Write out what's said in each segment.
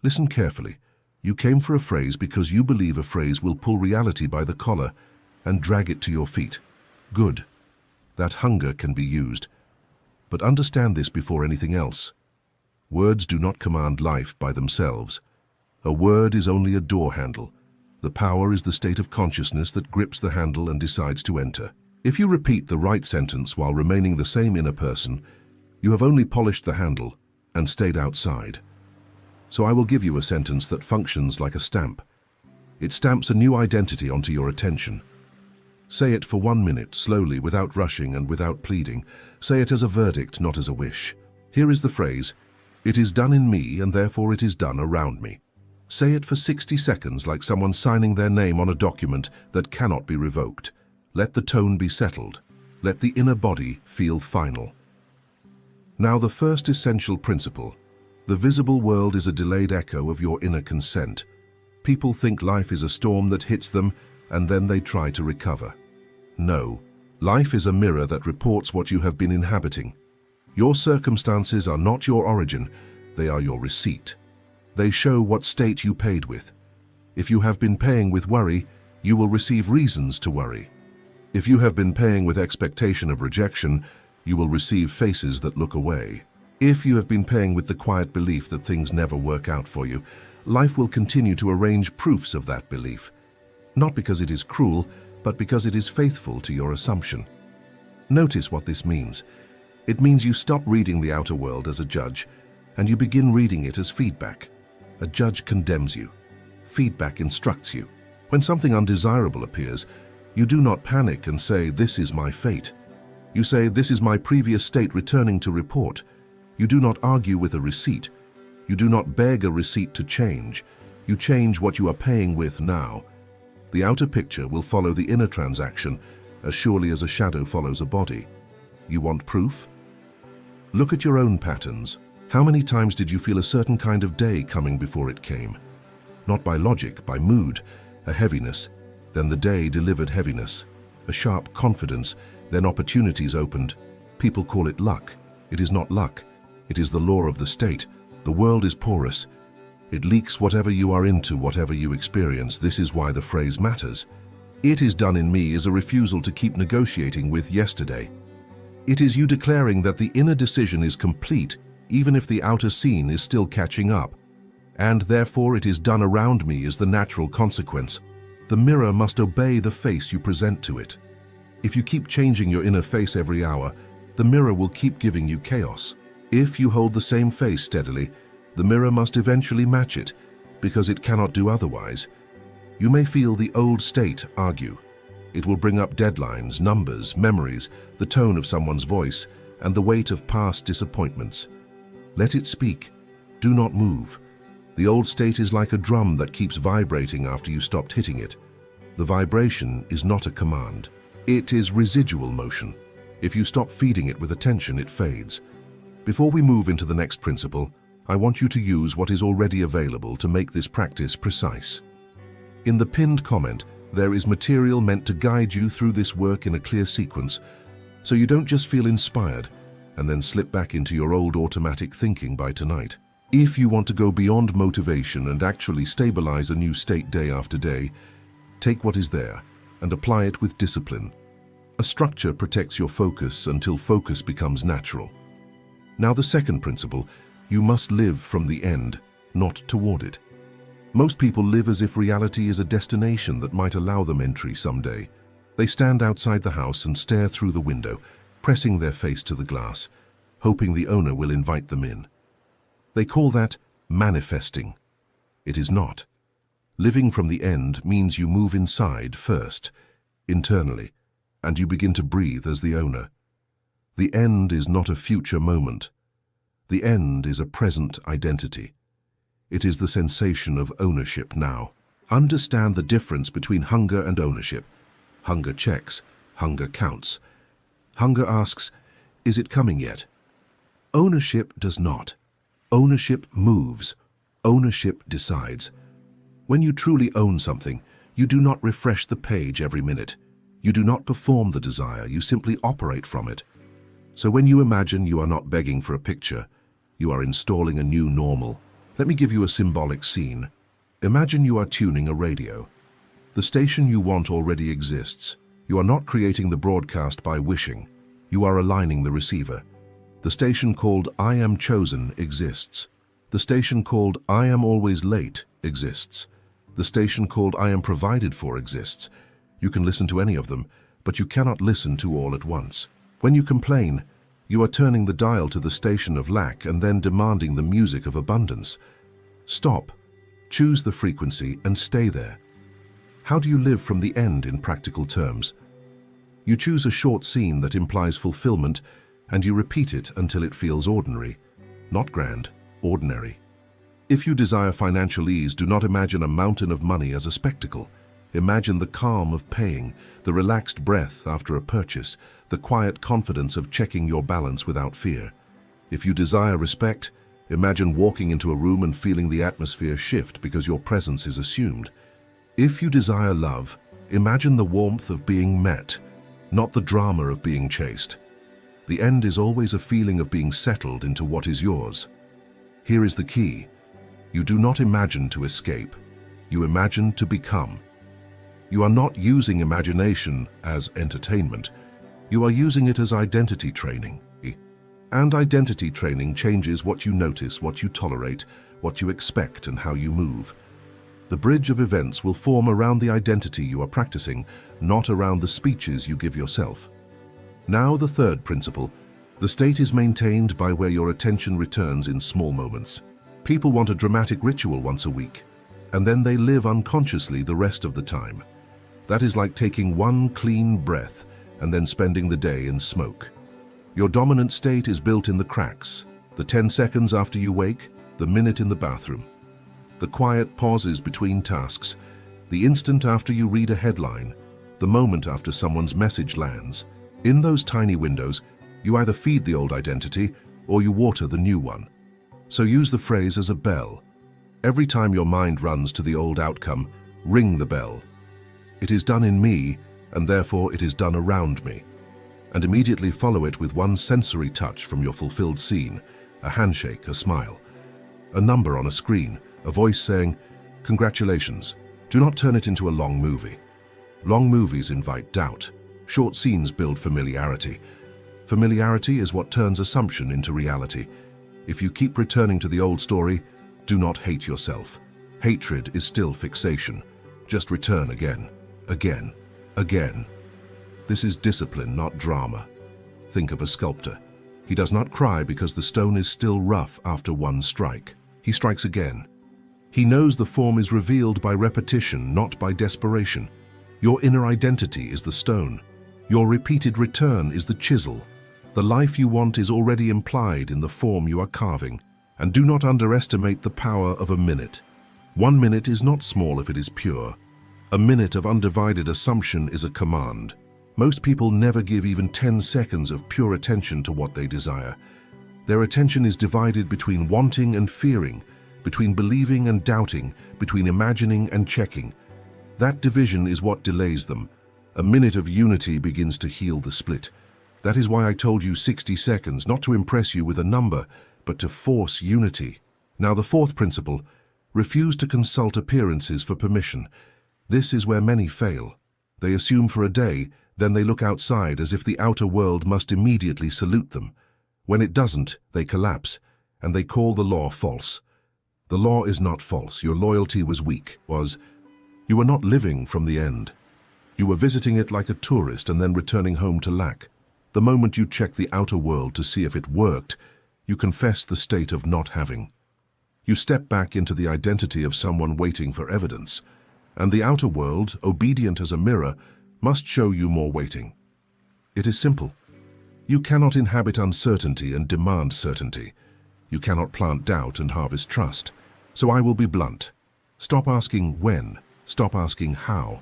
Listen carefully. You came for a phrase because you believe a phrase will pull reality by the collar and drag it to your feet. Good. That hunger can be used. But understand this before anything else. Words do not command life by themselves. A word is only a door handle. The power is the state of consciousness that grips the handle and decides to enter. If you repeat the right sentence while remaining the same inner person, you have only polished the handle and stayed outside. So I will give you a sentence that functions like a stamp. It stamps a new identity onto your attention. Say it for 1 minute, slowly, without rushing and without pleading. Say it as a verdict, not as a wish. Here is the phrase, "It is done in me, and therefore it is done around me." Say it for 60 seconds like someone signing their name on a document that cannot be revoked. Let the tone be settled. Let the inner body feel final. Now the first essential principle. The visible world is a delayed echo of your inner consent. People think life is a storm that hits them and then they try to recover. No, life is a mirror that reports what you have been inhabiting. Your circumstances are not your origin, they are your receipt. They show what state you paid with. If you have been paying with worry, you will receive reasons to worry. If you have been paying with expectation of rejection, you will receive faces that look away. If you have been paying with the quiet belief that things never work out for you, life will continue to arrange proofs of that belief. Not because it is cruel, but because it is faithful to your assumption. Notice what this means. It means you stop reading the outer world as a judge, and you begin reading it as feedback. A judge condemns you. Feedback instructs you. When something undesirable appears, you do not panic and say, "This is my fate." You say, "This is my previous state returning to report." You do not argue with a receipt. You do not beg a receipt to change. You change what you are paying with now. The outer picture will follow the inner transaction as surely as a shadow follows a body. You want proof? Look at your own patterns. How many times did you feel a certain kind of day coming before it came? Not by logic, by mood, a heaviness. Then the day delivered heaviness, a sharp confidence, then opportunities opened. People call it luck. It is not luck. It is the law of the state. The world is porous. It leaks whatever you are into, whatever you experience. This is why the phrase matters. "It is done in me" is a refusal to keep negotiating with yesterday. It is you declaring that the inner decision is complete, even if the outer scene is still catching up. And therefore it is done around me is the natural consequence. The mirror must obey the face you present to it. If you keep changing your inner face every hour, the mirror will keep giving you chaos. If you hold the same face steadily, the mirror must eventually match it, because it cannot do otherwise. You may feel the old state argue. It will bring up deadlines, numbers, memories, the tone of someone's voice, and the weight of past disappointments. Let it speak. Do not move. The old state is like a drum that keeps vibrating after you stopped hitting it. The vibration is not a command. It is residual motion. If you stop feeding it with attention, it fades. Before we move into the next principle, I want you to use what is already available to make this practice precise. In the pinned comment, there is material meant to guide you through this work in a clear sequence, so you don't just feel inspired and then slip back into your old automatic thinking by tonight. If you want to go beyond motivation and actually stabilize a new state day after day, take what is there and apply it with discipline. A structure protects your focus until focus becomes natural. Now the second principle, you must live from the end, not toward it. Most people live as if reality is a destination that might allow them entry someday. They stand outside the house and stare through the window, pressing their face to the glass, hoping the owner will invite them in. They call that manifesting. It is not. Living from the end means you move inside first, internally, and you begin to breathe as the owner. The end is not a future moment. The end is a present identity. It is the sensation of ownership now. Understand the difference between hunger and ownership. Hunger checks, hunger counts. Hunger asks, is it coming yet? Ownership does not. Ownership moves. Ownership decides. When you truly own something, you do not refresh the page every minute. You do not perform the desire, you simply operate from it. So when you imagine you are not begging for a picture, you are installing a new normal. Let me give you a symbolic scene. Imagine you are tuning a radio. The station you want already exists. You are not creating the broadcast by wishing. You are aligning the receiver. The station called I Am Chosen exists. The station called I Am Always Late exists. The station called I Am Provided For exists. You can listen to any of them, but you cannot listen to all at once. When you complain, you are turning the dial to the station of lack and then demanding the music of abundance. Stop, choose the frequency and stay there. How do you live from the end in practical terms? You choose a short scene that implies fulfillment and you repeat it until it feels ordinary, not grand, ordinary. If you desire financial ease, do not imagine a mountain of money as a spectacle. Imagine the calm of paying, the relaxed breath after a purchase, the quiet confidence of checking your balance without fear. If you desire respect, imagine walking into a room and feeling the atmosphere shift because your presence is assumed. If you desire love, imagine the warmth of being met, not the drama of being chased. The end is always a feeling of being settled into what is yours. Here is the key. You do not imagine to escape. You imagine to become. You are not using imagination as entertainment. You are using it as identity training. And identity training changes what you notice, what you tolerate, what you expect, and how you move. The bridge of events will form around the identity you are practicing, not around the speeches you give yourself. Now the third principle. The state is maintained by where your attention returns in small moments. People want a dramatic ritual once a week, and then they live unconsciously the rest of the time. That is like taking one clean breath and then spending the day in smoke. Your dominant state is built in the cracks, the 10 seconds after you wake, the minute in the bathroom, the quiet pauses between tasks, the instant after you read a headline, the moment after someone's message lands. In those tiny windows, you either feed the old identity or you water the new one. So use the phrase as a bell. Every time your mind runs to the old outcome, ring the bell. It is done in me, and therefore it is done around me. And immediately follow it with one sensory touch from your fulfilled scene, a handshake, a smile, a number on a screen, a voice saying, "Congratulations." Do not turn it into a long movie. Long movies invite doubt. Short scenes build familiarity. Familiarity is what turns assumption into reality. If you keep returning to the old story, do not hate yourself. Hatred is still fixation. Just return again, again, again. This is discipline, not drama. Think of a sculptor. He does not cry because the stone is still rough after one strike. He strikes again. He knows the form is revealed by repetition, not by desperation. Your inner identity is the stone. Your repeated return is the chisel. The life you want is already implied in the form you are carving. And do not underestimate the power of a minute. 1 minute is not small if it is pure. A minute of undivided assumption is a command. Most people never give even 10 seconds of pure attention to what they desire. Their attention is divided between wanting and fearing, between believing and doubting, between imagining and checking. That division is what delays them. A minute of unity begins to heal the split. That is why I told you 60 seconds, not to impress you with a number, but to force unity. Now the fourth principle, refuse to consult appearances for permission. This is where many fail. They assume for a day, then they look outside as if the outer world must immediately salute them. When it doesn't, they collapse, and they call the law false. The law is not false. Your loyalty was weak. You were not living from the end. You were visiting it like a tourist and then returning home to lack. The moment you check the outer world to see if it worked, you confess the state of not having. You step back into the identity of someone waiting for evidence, and the outer world, obedient as a mirror, must show you more waiting. It is simple. You cannot inhabit uncertainty and demand certainty. You cannot plant doubt and harvest trust. So I will be blunt. Stop asking when. Stop asking how.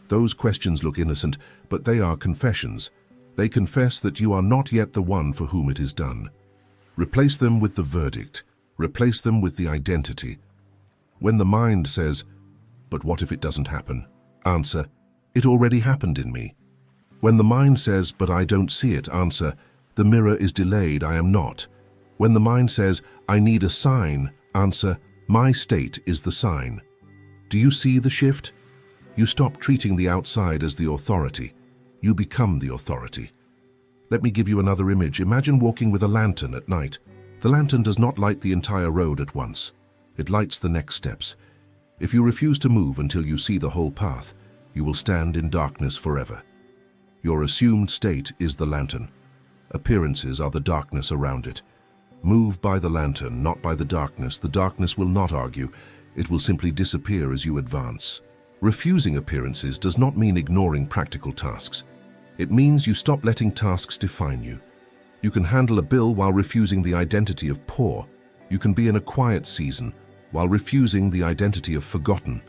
Those questions look innocent, but they are confessions. They confess that you are not yet the one for whom it is done. Replace them with the verdict. Replace them with the identity. When the mind says, "But what if it doesn't happen?" Answer, "It already happened in me." When the mind says, "But I don't see it," answer, "The mirror is delayed, I am not." When the mind says, "I need a sign," answer, My state is the sign. Do you see the shift? You stop treating the outside as the authority. You become the authority. Let me give you another image. Imagine walking with a lantern at night. The lantern does not light the entire road at once. It lights the next steps. If you refuse to move until you see the whole path, you will stand in darkness forever. Your assumed state is the lantern. Appearances are the darkness around it. Move by the lantern, not by the darkness. The darkness will not argue. It will simply disappear as you advance. Refusing appearances does not mean ignoring practical tasks. It means you stop letting tasks define you. You can handle a bill while refusing the identity of poor. You can be in a quiet season while refusing the identity of forgotten.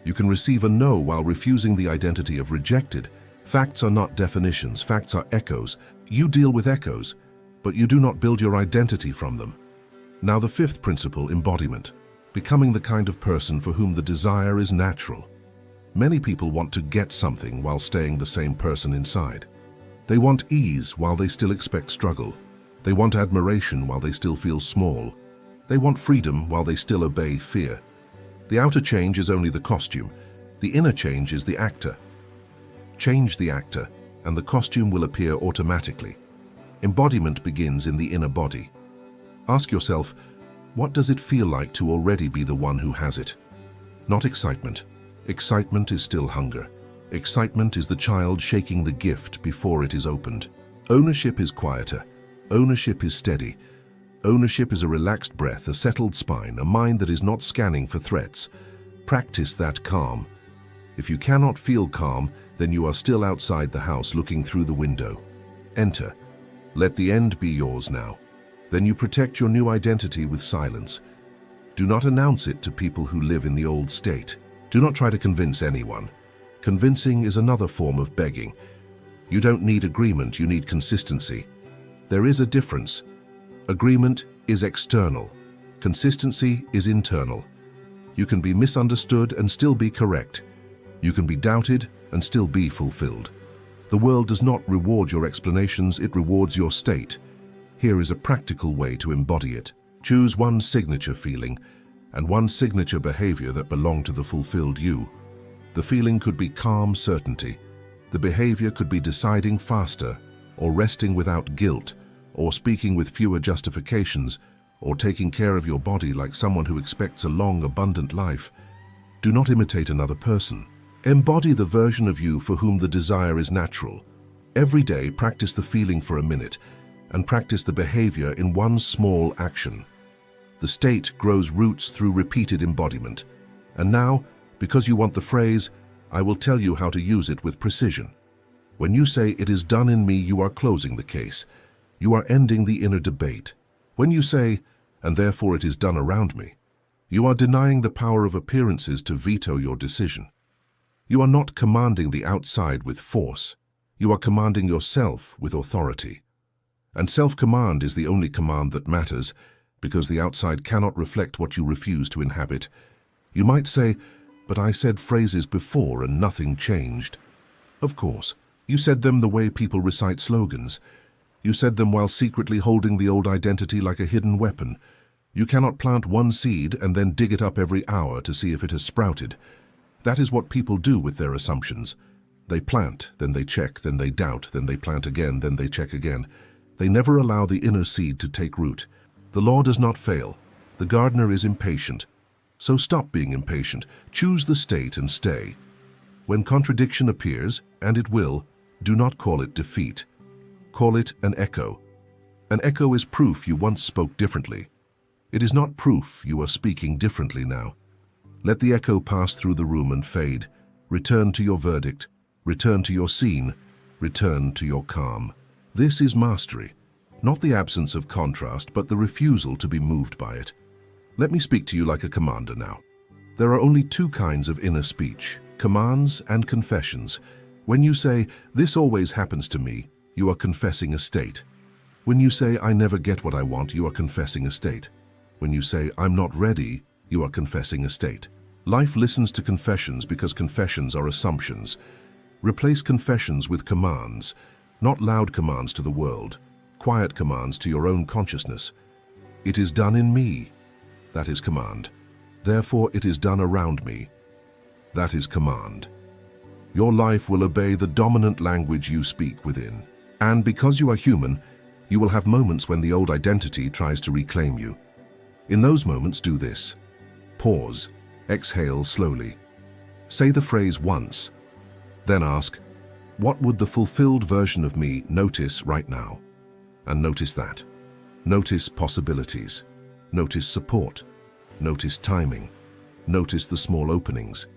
You can receive a no while refusing the identity of rejected. Facts are not definitions, facts are echoes. You deal with echoes, but you do not build your identity from them. Now the fifth principle, embodiment. Becoming the kind of person for whom the desire is natural. Many people want to get something while staying the same person inside. They want ease while they still expect struggle. They want admiration while they still feel small. They want freedom while they still obey fear. The outer change is only the costume. The inner change is the actor. Change the actor, and the costume will appear automatically. Embodiment begins in the inner body. Ask yourself, what does it feel like to already be the one who has it? Not excitement. Excitement is still hunger. Excitement is the child shaking the gift before it is opened. Ownership is quieter. Ownership is steady. Ownership is a relaxed breath, a settled spine, a mind that is not scanning for threats. Practice that calm. If you cannot feel calm, then you are still outside the house looking through the window. Enter. Let the end be yours now. Then you protect your new identity with silence. Do not announce it to people who live in the old state. Do not try to convince anyone. Convincing is another form of begging. You don't need agreement, you need consistency. There is a difference. Agreement is external. Consistency is internal. You can be misunderstood and still be correct. You can be doubted and still be fulfilled. The world does not reward your explanations, it rewards your state. Here is a practical way to embody it. Choose one signature feeling and one signature behavior that belong to the fulfilled you. The feeling could be calm certainty. The behavior could be deciding faster, or resting without guilt, or speaking with fewer justifications, or taking care of your body like someone who expects a long, abundant life. Do not imitate another person. Embody the version of you for whom the desire is natural. Every day, practice the feeling for a minute, and practice the behavior in one small action. The state grows roots through repeated embodiment. And now, because you want the phrase, I will tell you how to use it with precision. When you say, it is done in me, you are closing the case. You are ending the inner debate. When you say, and therefore it is done around me, you are denying the power of appearances to veto your decision. You are not commanding the outside with force. You are commanding yourself with authority. And self-command is the only command that matters, because the outside cannot reflect what you refuse to inhabit. You might say, but I said phrases before and nothing changed. Of course, you said them the way people recite slogans. You said them while secretly holding the old identity like a hidden weapon. You cannot plant one seed and then dig it up every hour to see if it has sprouted. That is what people do with their assumptions. They plant, then they check, then they doubt, then they plant again, then they check again. They never allow the inner seed to take root. The law does not fail. The gardener is impatient. So stop being impatient. Choose the state and stay. When contradiction appears, and it will, do not call it defeat. Call it an echo. An echo is proof you once spoke differently. It is not proof you are speaking differently now. Let the echo pass through the room and fade. Return to your verdict. Return to your scene. Return to your calm. This is mastery. Not the absence of contrast, but the refusal to be moved by it. Let me speak to you like a commander now. There are only two kinds of inner speech, commands and confessions. When you say, this always happens to me, you are confessing a state. When you say, I never get what I want, you are confessing a state. When you say, I'm not ready, you are confessing a state. Life listens to confessions because confessions are assumptions. Replace confessions with commands, not loud commands to the world, quiet commands to your own consciousness. It is done in me. That is command. Therefore it is done around me. That is command. Your life will obey the dominant language you speak within. And because you are human, you will have moments when the old identity tries to reclaim you. In those moments, do this. Pause. Exhale slowly. Say the phrase once. Then ask, what would the fulfilled version of me notice right now? And notice that. Notice possibilities. Notice support. Notice timing. Notice the small openings.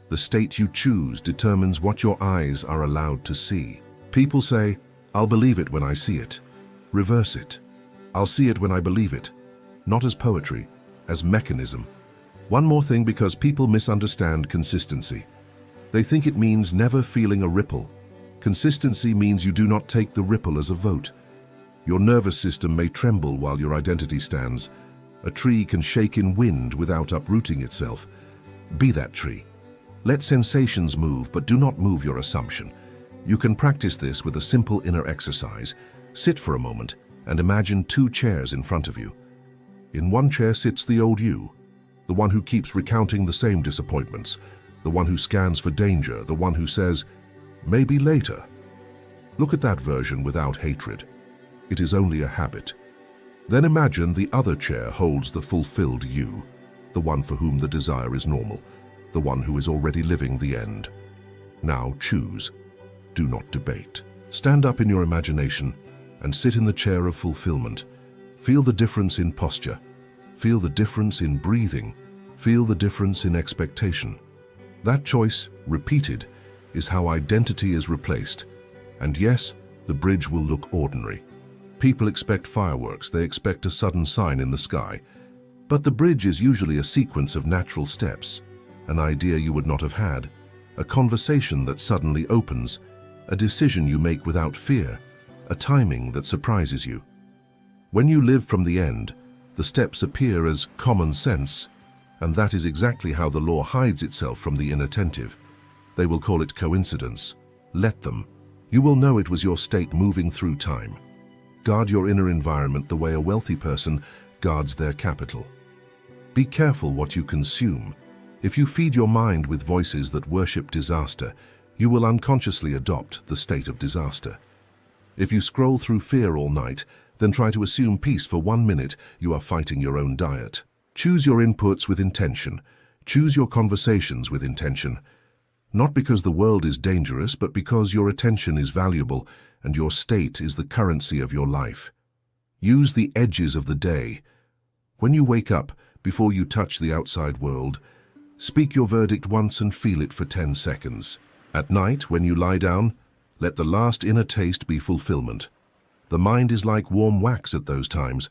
The state you choose determines what your eyes are allowed to see. People say, I'll believe it when I see it. Reverse it. I'll see it when I believe it. Not as poetry, as mechanism. One more thing, because people misunderstand consistency. They think it means never feeling a ripple. Consistency means you do not take the ripple as a vote. Your nervous system may tremble while your identity stands. A tree can shake in wind without uprooting itself. Be that tree. Let sensations move, but do not move your assumption. You can practice this with a simple inner exercise. Sit for a moment and imagine 2 chairs in front of you. In one chair sits the old you, the one who keeps recounting the same disappointments, the one who scans for danger, the one who says, maybe later. Look at that version without hatred. It is only a habit. Then imagine the other chair holds the fulfilled you, the one for whom the desire is normal, the one who is already living the end. Now choose. Do not debate. Stand up in your imagination and sit in the chair of fulfillment. Feel the difference in posture. Feel the difference in breathing. Feel the difference in expectation. That choice, repeated, is how identity is replaced. And yes, the bridge will look ordinary. People expect fireworks, they expect a sudden sign in the sky. But the bridge is usually a sequence of natural steps, an idea you would not have had, a conversation that suddenly opens, a decision you make without fear, a timing that surprises you. When you live from the end, the steps appear as common sense, and that is exactly how the law hides itself from the inattentive. They will call it coincidence. Let them. You will know it was your state moving through time. Guard your inner environment the way a wealthy person guards their capital. Be careful what you consume. If you feed your mind with voices that worship disaster, you will unconsciously adopt the state of disaster. If you scroll through fear all night, then try to assume peace for 1 minute, you are fighting your own diet. Choose your inputs with intention. Choose your conversations with intention. Not because the world is dangerous, but because your attention is valuable and your state is the currency of your life. Use the edges of the day. When you wake up, before you touch the outside world, speak your verdict once and feel it for 10 seconds. At night, when you lie down, let the last inner taste be fulfillment. The mind is like warm wax at those times.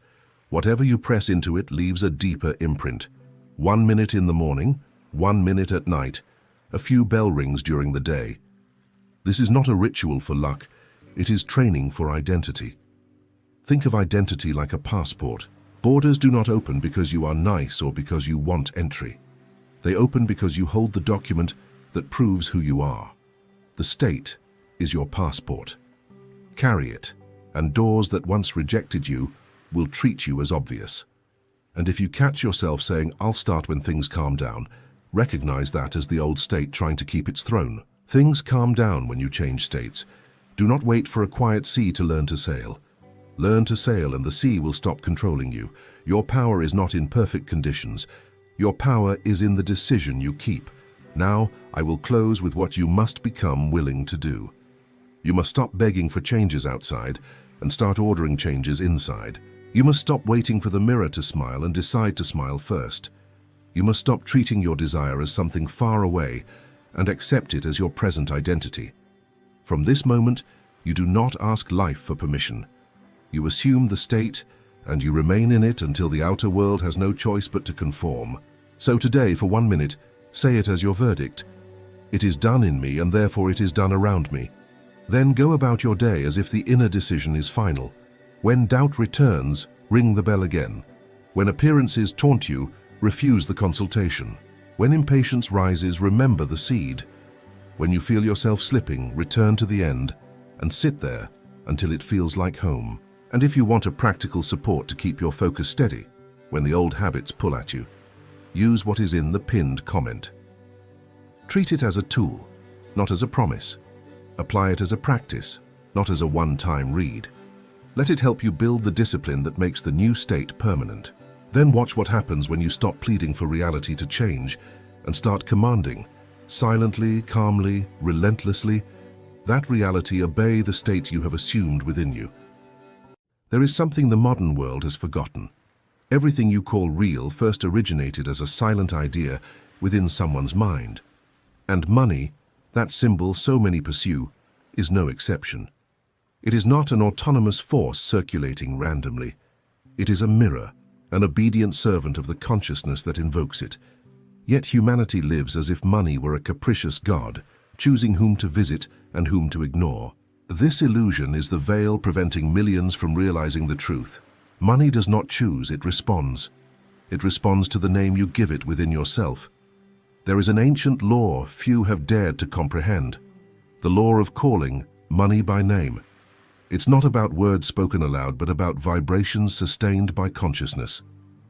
Whatever you press into it leaves a deeper imprint. 1 minute in the morning, 1 minute at night, a few bell rings during the day. This is not a ritual for luck, it is training for identity. Think of identity like a passport. Borders do not open because you are nice or because you want entry. They open because you hold the document that proves who you are. The state is your passport. Carry it, and doors that once rejected you will treat you as obvious. And if you catch yourself saying, I'll start when things calm down, recognize that as the old state trying to keep its throne. Things calm down when you change states. Do not wait for a quiet sea to learn to sail. Learn to sail and the sea will stop controlling you. Your power is not in perfect conditions. Your power is in the decision you keep. Now, I will close with what you must become willing to do. You must stop begging for changes outside and start ordering changes inside. You must stop waiting for the mirror to smile and decide to smile first. You must stop treating your desire as something far away and accept it as your present identity. From this moment, you do not ask life for permission. You assume the state, and you remain in it until the outer world has no choice but to conform. So today, for 1 minute, say it as your verdict. It is done in me, and therefore it is done around me. Then go about your day as if the inner decision is final. When doubt returns, ring the bell again. When appearances taunt you, refuse the consultation. When impatience rises, remember the seed. When you feel yourself slipping, return to the end and sit there until it feels like home. And if you want a practical support to keep your focus steady when the old habits pull at you, use what is in the pinned comment. Treat it as a tool, not as a promise. Apply it as a practice, not as a one-time read. Let it help you build the discipline that makes the new state permanent. Then watch what happens when you stop pleading for reality to change and start commanding, silently, calmly, relentlessly, that reality obey the state you have assumed within you. There is something the modern world has forgotten. Everything you call real first originated as a silent idea within someone's mind. And money, that symbol so many pursue, is no exception. It is not an autonomous force circulating randomly. It is a mirror, an obedient servant of the consciousness that invokes it. Yet humanity lives as if money were a capricious god, choosing whom to visit and whom to ignore. This illusion is the veil preventing millions from realizing the truth. Money does not choose, it responds. It responds to the name you give it within yourself. There is an ancient law few have dared to comprehend. The law of calling money by name. It's not about words spoken aloud, but about vibrations sustained by consciousness.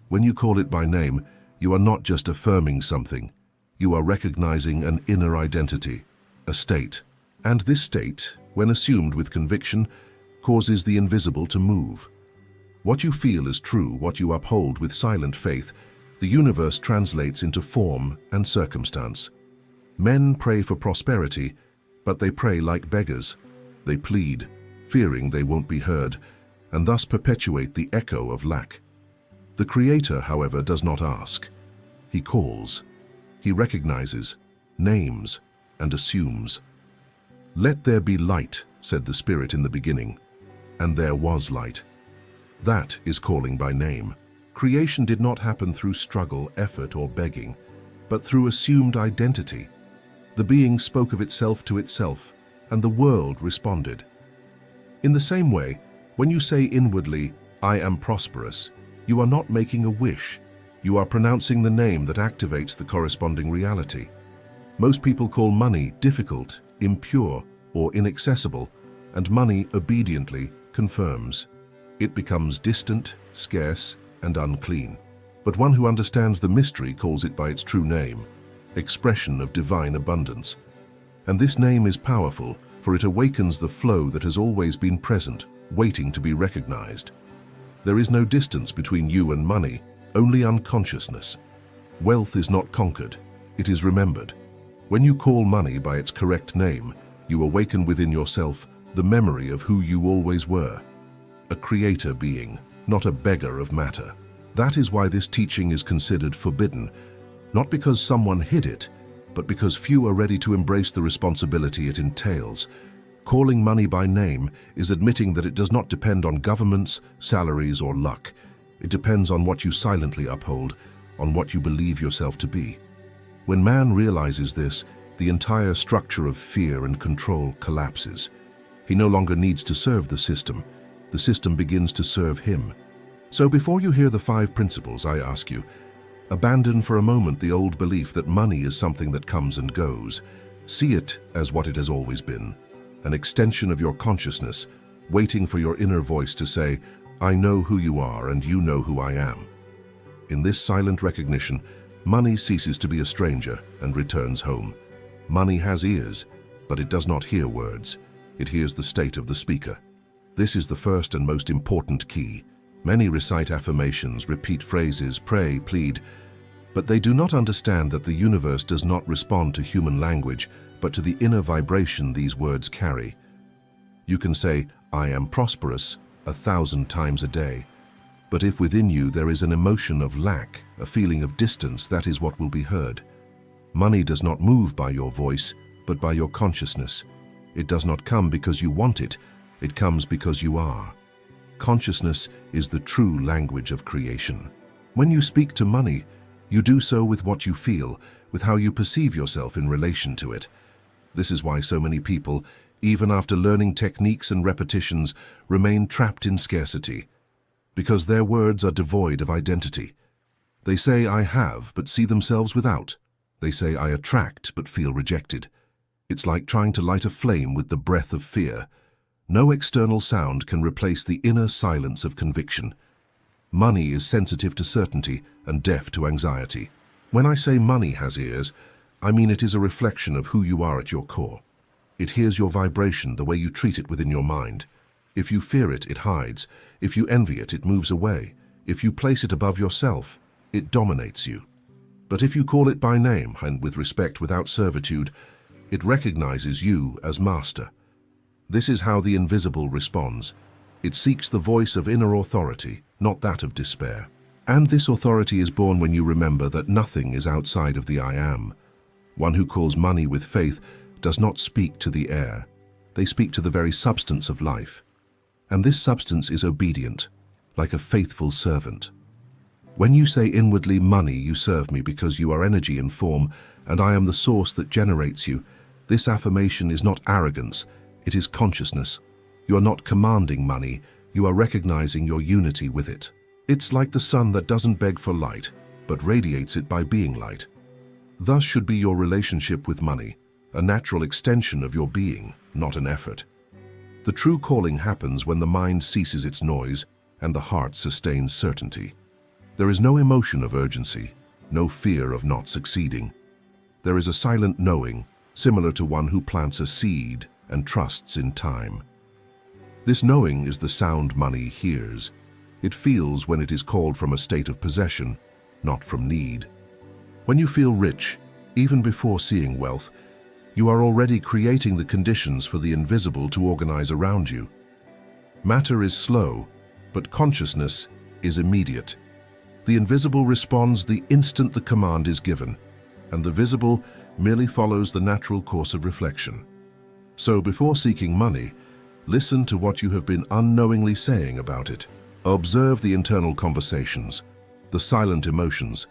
When you call it by name, you are not just affirming something. You are recognizing an inner identity, a state. And this state, when assumed with conviction, causes the invisible to move. What you feel is true, what you uphold with silent faith, the universe translates into form and circumstance. Men pray for prosperity, but they pray like beggars. They plead, fearing they won't be heard, and thus perpetuate the echo of lack. The Creator, however, does not ask. He calls. He recognizes, names, and assumes. "Let there be light," said the Spirit in the beginning, and there was light. That is calling by name. Creation did not happen through struggle, effort, or begging, but through assumed identity. The being spoke of itself to itself, and the world responded. In the same way, when you say inwardly, "I am prosperous," you are not making a wish. You are pronouncing the name that activates the corresponding reality. Most people call money difficult, impure, or inaccessible, and money obediently confirms. It becomes distant, scarce, and unclean. But one who understands the mystery calls it by its true name, expression of divine abundance. And this name is powerful, for it awakens the flow that has always been present, waiting to be recognized. There is no distance between you and money, only unconsciousness. Wealth is not conquered, it is remembered. When you call money by its correct name, you awaken within yourself the memory of who you always were. A creator being, not a beggar of matter. That is why this teaching is considered forbidden, not because someone hid it, but because few are ready to embrace the responsibility it entails. Calling money by name is admitting that it does not depend on governments, salaries, or luck. It depends on what you silently uphold, on what you believe yourself to be. When man realizes this, the entire structure of fear and control collapses. He no longer needs to serve the system begins to serve him. So before you hear the 5 principles, I ask you, abandon for a moment the old belief that money is something that comes and goes. See it as what it has always been, an extension of your consciousness, waiting for your inner voice to say, "I know who you are and you know who I am." In this silent recognition, money ceases to be a stranger and returns home. Money has ears, but it does not hear words. It hears the state of the speaker. This is the first and most important key. Many recite affirmations, repeat phrases, pray, plead, but they do not understand that the universe does not respond to human language, but to the inner vibration these words carry. You can say, "I am prosperous," 1,000 times a day, but if within you there is an emotion of lack, a feeling of distance, that is what will be heard. Money does not move by your voice, but by your consciousness. It does not come because you want it, it comes because you are. Consciousness is the true language of creation. When you speak to money, you do so with what you feel, with how you perceive yourself in relation to it. This is why so many people, even after learning techniques and repetitions, remain trapped in scarcity, because their words are devoid of identity. They say, "I have," but see themselves without. They say, "I attract," but feel rejected. It's like trying to light a flame with the breath of fear. No external sound can replace the inner silence of conviction. Money is sensitive to certainty and deaf to anxiety. When I say money has ears, I mean it is a reflection of who you are at your core. It hears your vibration, the way you treat it within your mind. If you fear it, it hides. If you envy it, it moves away. If you place it above yourself, it dominates you. But if you call it by name and with respect without servitude, it recognizes you as master. This is how the invisible responds. It seeks the voice of inner authority, not that of despair. And this authority is born when you remember that nothing is outside of the I am. One who calls money with faith does not speak to the air. They speak to the very substance of life. And this substance is obedient, like a faithful servant. When you say inwardly, money, you serve me because you are energy in form, and I am the source that generates you, this affirmation is not arrogance, it is consciousness. You are not commanding money, you are recognizing your unity with it. It's like the sun that doesn't beg for light, but radiates it by being light. Thus should be your relationship with money, a natural extension of your being, not an effort. The true calling happens when the mind ceases its noise and the heart sustains certainty. There is no emotion of urgency, no fear of not succeeding. There is a silent knowing, similar to one who plants a seed and trusts in time. This knowing is the sound money hears. It feels when it is called from a state of possession, not from need. When you feel rich, even before seeing wealth, you are already creating the conditions for the invisible to organize around you. Matter is slow, but consciousness is immediate. The invisible responds the instant the command is given, and the visible merely follows the natural course of reflection. So before seeking money, listen to what you have been unknowingly saying about it. Observe the internal conversations, the silent emotions,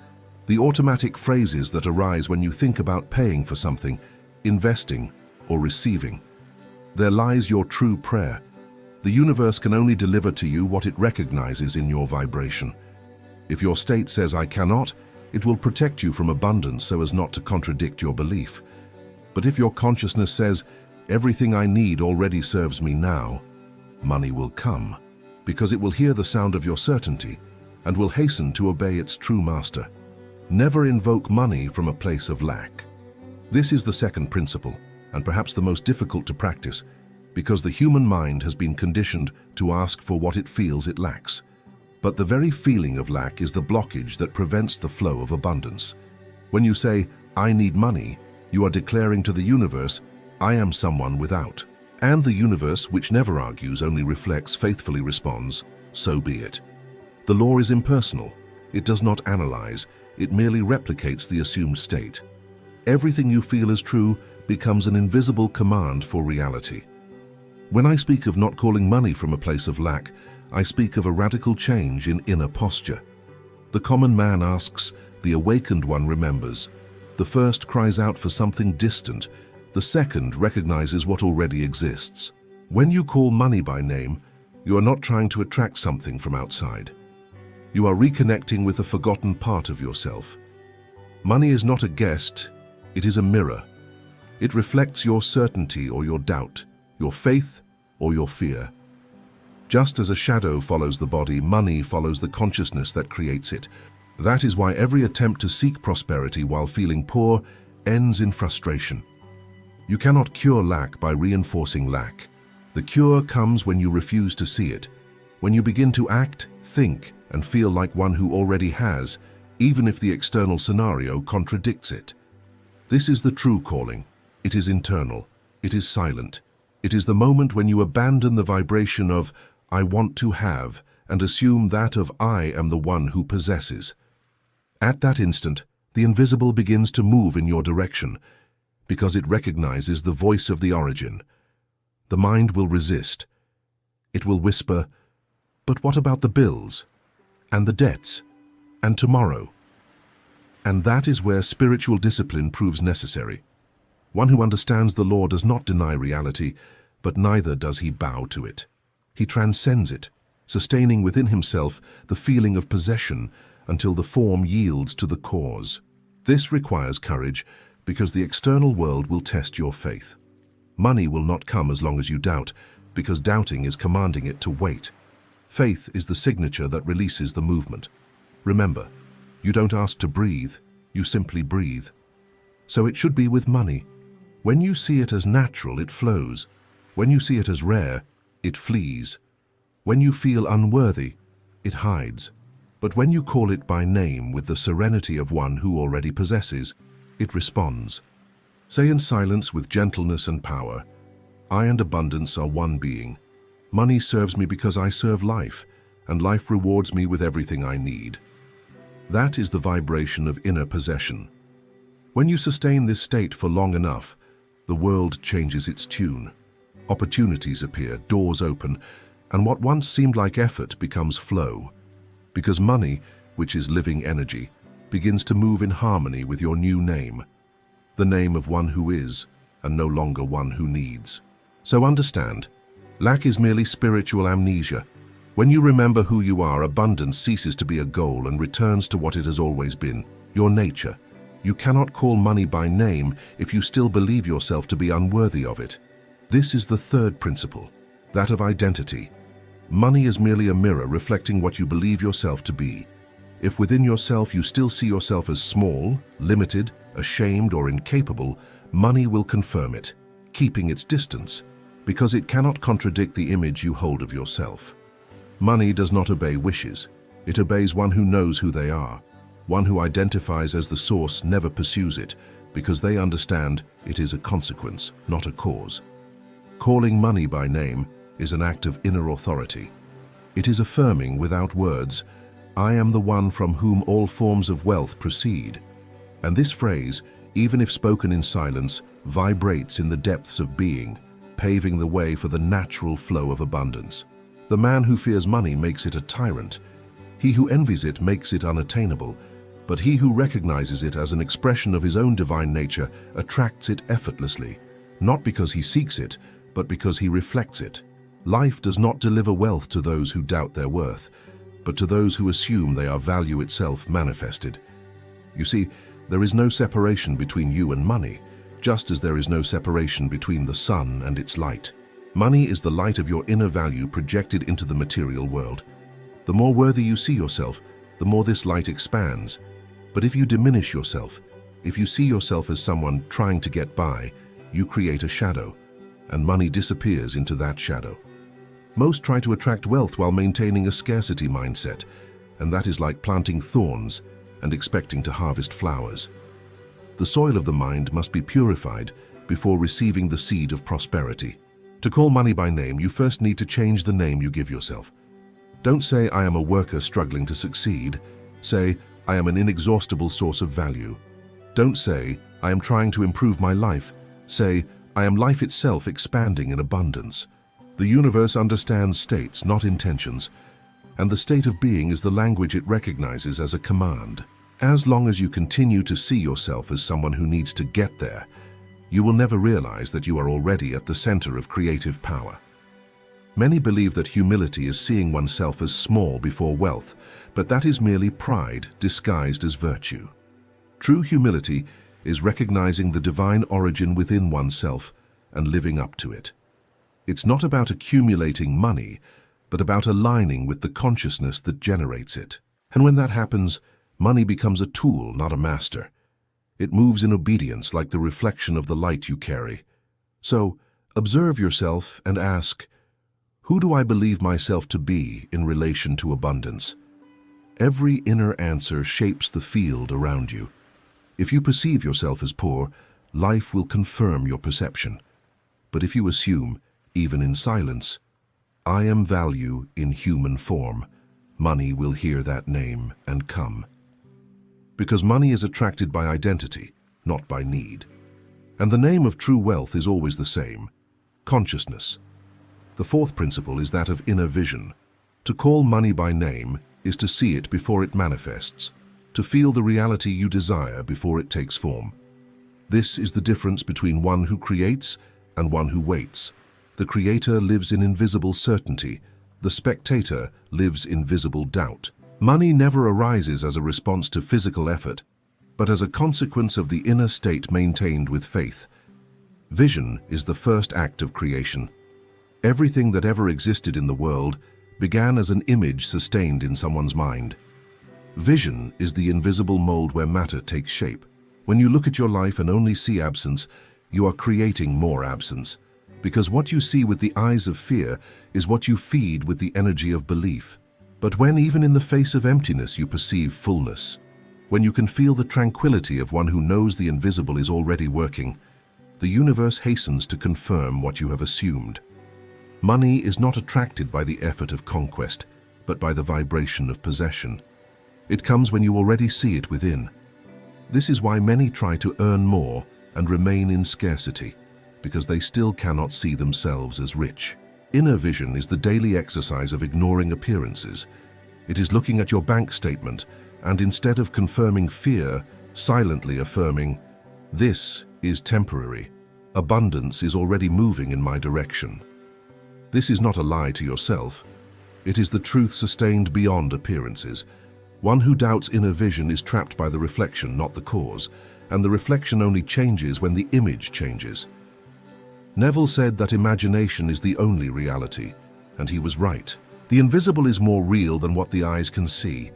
the automatic phrases that arise when you think about paying for something, investing, or receiving. There lies your true prayer. The universe can only deliver to you what it recognizes in your vibration. If your state says I cannot, it will protect you from abundance so as not to contradict your belief. But if your consciousness says, everything I need already serves me now, money will come, because it will hear the sound of your certainty and will hasten to obey its true master. Never invoke money from a place of lack. This is the second principle, and perhaps the most difficult to practice, because the human mind has been conditioned to ask for what it feels it lacks. But the very feeling of lack is the blockage that prevents the flow of abundance. When you say, I need money, you are declaring to the universe, I am someone without. And the universe, which never argues, only reflects, faithfully responds, so be it. The law is impersonal. It does not analyze. It merely replicates the assumed state. Everything you feel is true becomes an invisible command for reality. When I speak of not calling money from a place of lack, I speak of a radical change in inner posture. The common man asks, the awakened one remembers. The first cries out for something distant. The second recognizes what already exists. When you call money by name, you are not trying to attract something from outside. You are reconnecting with a forgotten part of yourself. Money is not a guest, it is a mirror. It reflects your certainty or your doubt, your faith or your fear. Just as a shadow follows the body, money follows the consciousness that creates it. That is why every attempt to seek prosperity while feeling poor ends in frustration. You cannot cure lack by reinforcing lack. The cure comes when you refuse to see it, when you begin to act, think, and feel like one who already has, even if the external scenario contradicts it. This is the true calling. It is internal. It is silent. It is the moment when you abandon the vibration of I want to have and assume that of I am the one who possesses. At that instant, the invisible begins to move in your direction because it recognizes the voice of the origin. The mind will resist. It will whisper, but what about the bills? And the debts? And tomorrow? And that is where spiritual discipline proves necessary. One who understands the law does not deny reality, but neither does he bow to it. He transcends it, sustaining within himself the feeling of possession until the form yields to the cause. This requires courage because the external world will test your faith. Money will not come as long as you doubt, because doubting is commanding it to wait. Faith is the signature that releases the movement. Remember, you don't ask to breathe, you simply breathe. So it should be with money. When you see it as natural, it flows. When you see it as rare, it flees. When you feel unworthy, it hides. But when you call it by name with the serenity of one who already possesses, it responds. Say in silence with gentleness and power, I and abundance are one being. Money serves me because I serve life, and life rewards me with everything I need. That is the vibration of inner possession. When you sustain this state for long enough, the world changes its tune. Opportunities appear, doors open, and what once seemed like effort becomes flow. Because money, which is living energy, begins to move in harmony with your new name, the name of one who is, and no longer one who needs. So understand, lack is merely spiritual amnesia. When you remember who you are, abundance ceases to be a goal and returns to what it has always been, your nature. You cannot call money by name if you still believe yourself to be unworthy of it. This is the third principle, that of identity. Money is merely a mirror reflecting what you believe yourself to be. If within yourself you still see yourself as small, limited, ashamed, or incapable, money will confirm it, keeping its distance, because it cannot contradict the image you hold of yourself. Money does not obey wishes. It obeys one who knows who they are. One who identifies as the source never pursues it, because they understand it is a consequence, not a cause. Calling money by name is an act of inner authority. It is affirming without words, I am the one from whom all forms of wealth proceed. And this phrase, even if spoken in silence, vibrates in the depths of being, paving the way for the natural flow of abundance. The man who fears money makes it a tyrant. He who envies it makes it unattainable. But he who recognizes it as an expression of his own divine nature attracts it effortlessly, not because he seeks it, but because he reflects it. Life does not deliver wealth to those who doubt their worth, but to those who assume they are value itself manifested. You see, there is no separation between you and money, just as there is no separation between the sun and its light. Money is the light of your inner value projected into the material world. The more worthy you see yourself, the more this light expands. But if you diminish yourself, if you see yourself as someone trying to get by, you create a shadow, and money disappears into that shadow. Most try to attract wealth while maintaining a scarcity mindset, and that is like planting thorns and expecting to harvest flowers. The soil of the mind must be purified before receiving the seed of prosperity. To call money by name, you first need to change the name you give yourself. Don't say, I am a worker struggling to succeed. Say, I am an inexhaustible source of value. Don't say, I am trying to improve my life. Say, I am life itself expanding in abundance. The universe understands states, not intentions, and the state of being is the language it recognizes as a command. As long as you continue to see yourself as someone who needs to get there, you will never realize that you are already at the center of creative power. Many believe that humility is seeing oneself as small before wealth, but that is merely pride disguised as virtue. True humility is recognizing the divine origin within oneself and living up to it. It's not about accumulating money, but about aligning with the consciousness that generates it. And when that happens, money becomes a tool, not a master. It moves in obedience like the reflection of the light you carry. So, observe yourself and ask, who do I believe myself to be in relation to abundance? Every inner answer shapes the field around you. If you perceive yourself as poor, life will confirm your perception. But if you assume, even in silence, I am value in human form, money will hear that name and come. Because money is attracted by identity, not by need. And the name of true wealth is always the same, consciousness. The fourth principle is that of inner vision. To call money by name is to see it before it manifests, to feel the reality you desire before it takes form. This is the difference between one who creates and one who waits. The creator lives in invisible certainty. The spectator lives in visible doubt. Money never arises as a response to physical effort, but as a consequence of the inner state maintained with faith. Vision is the first act of creation. Everything that ever existed in the world began as an image sustained in someone's mind. Vision is the invisible mold where matter takes shape. When you look at your life and only see absence, you are creating more absence. Because what you see with the eyes of fear is what you feed with the energy of belief. But when even in the face of emptiness you perceive fullness, when you can feel the tranquility of one who knows the invisible is already working, the universe hastens to confirm what you have assumed. Money is not attracted by the effort of conquest, but by the vibration of possession. It comes when you already see it within. This is why many try to earn more and remain in scarcity, because they still cannot see themselves as rich. Inner vision is the daily exercise of ignoring appearances. It is looking at your bank statement and instead of confirming fear, silently affirming, "This is temporary. Abundance is already moving in my direction." This is not a lie to yourself. It is the truth sustained beyond appearances. One who doubts inner vision is trapped by the reflection, not the cause, and the reflection only changes when the image changes. Neville said that imagination is the only reality, and he was right. The invisible is more real than what the eyes can see,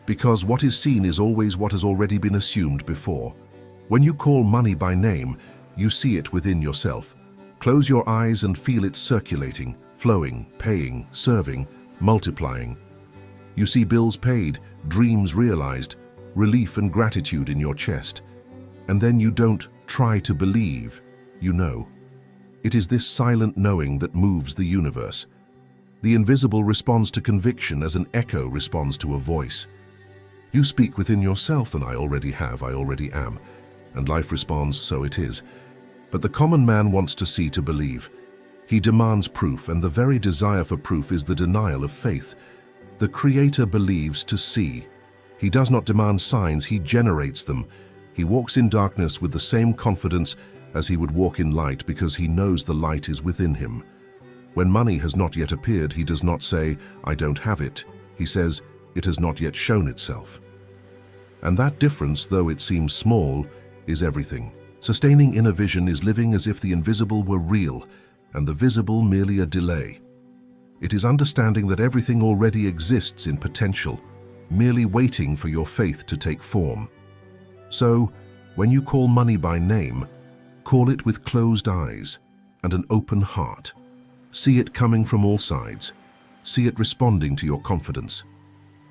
because what is seen is always what has already been assumed before. When you call money by name, you see it within yourself. Close your eyes and feel it circulating, flowing, paying, serving, multiplying. You see bills paid, dreams realized, relief and gratitude in your chest. And then you don't try to believe, you know. It is this silent knowing that moves the universe. The invisible responds to conviction as an echo responds to a voice. You speak within yourself, and I already have, I already am. And life responds, so it is. But the common man wants to see to believe. He demands proof, and the very desire for proof is the denial of faith. The Creator believes to see. He does not demand signs, he generates them. He walks in darkness with the same confidence as he would walk in light because he knows the light is within him. When money has not yet appeared, he does not say, "I don't have it." He says, "It has not yet shown itself." And that difference, though it seems small, is everything. Sustaining inner vision is living as if the invisible were real and the visible merely a delay. It is understanding that everything already exists in potential, merely waiting for your faith to take form. So, when you call money by name, call it with closed eyes and an open heart. See it coming from all sides. See it responding to your confidence.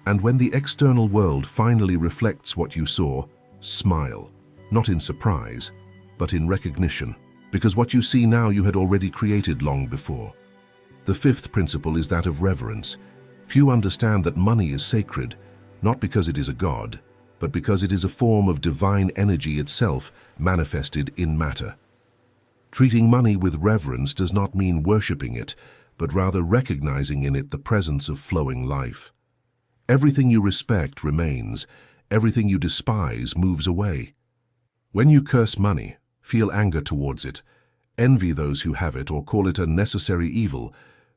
And when the external world finally reflects what you saw, smile, not in surprise, but in recognition, because what you see now you had already created long before. The fifth principle is that of reverence. Few understand that money is sacred, not because it is a god, but because it is a form of divine energy itself manifested in matter. Treating money with reverence does not mean worshipping it, but rather recognizing in it the presence of flowing life. Everything you respect remains, everything you despise moves away. When you curse money, feel anger towards it, envy those who have it, or call it a necessary evil,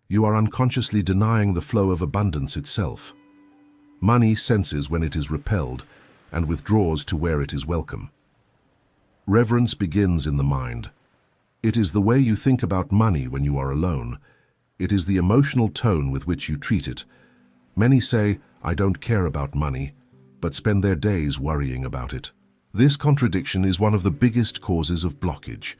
you are unconsciously denying the flow of abundance itself. Money senses when it is repelled and withdraws to where it is welcome. Reverence begins in the mind. It is the way you think about money when you are alone. It is the emotional tone with which you treat it. Many say, "I don't care about money," but spend their days worrying about it. This contradiction is one of the biggest causes of blockage.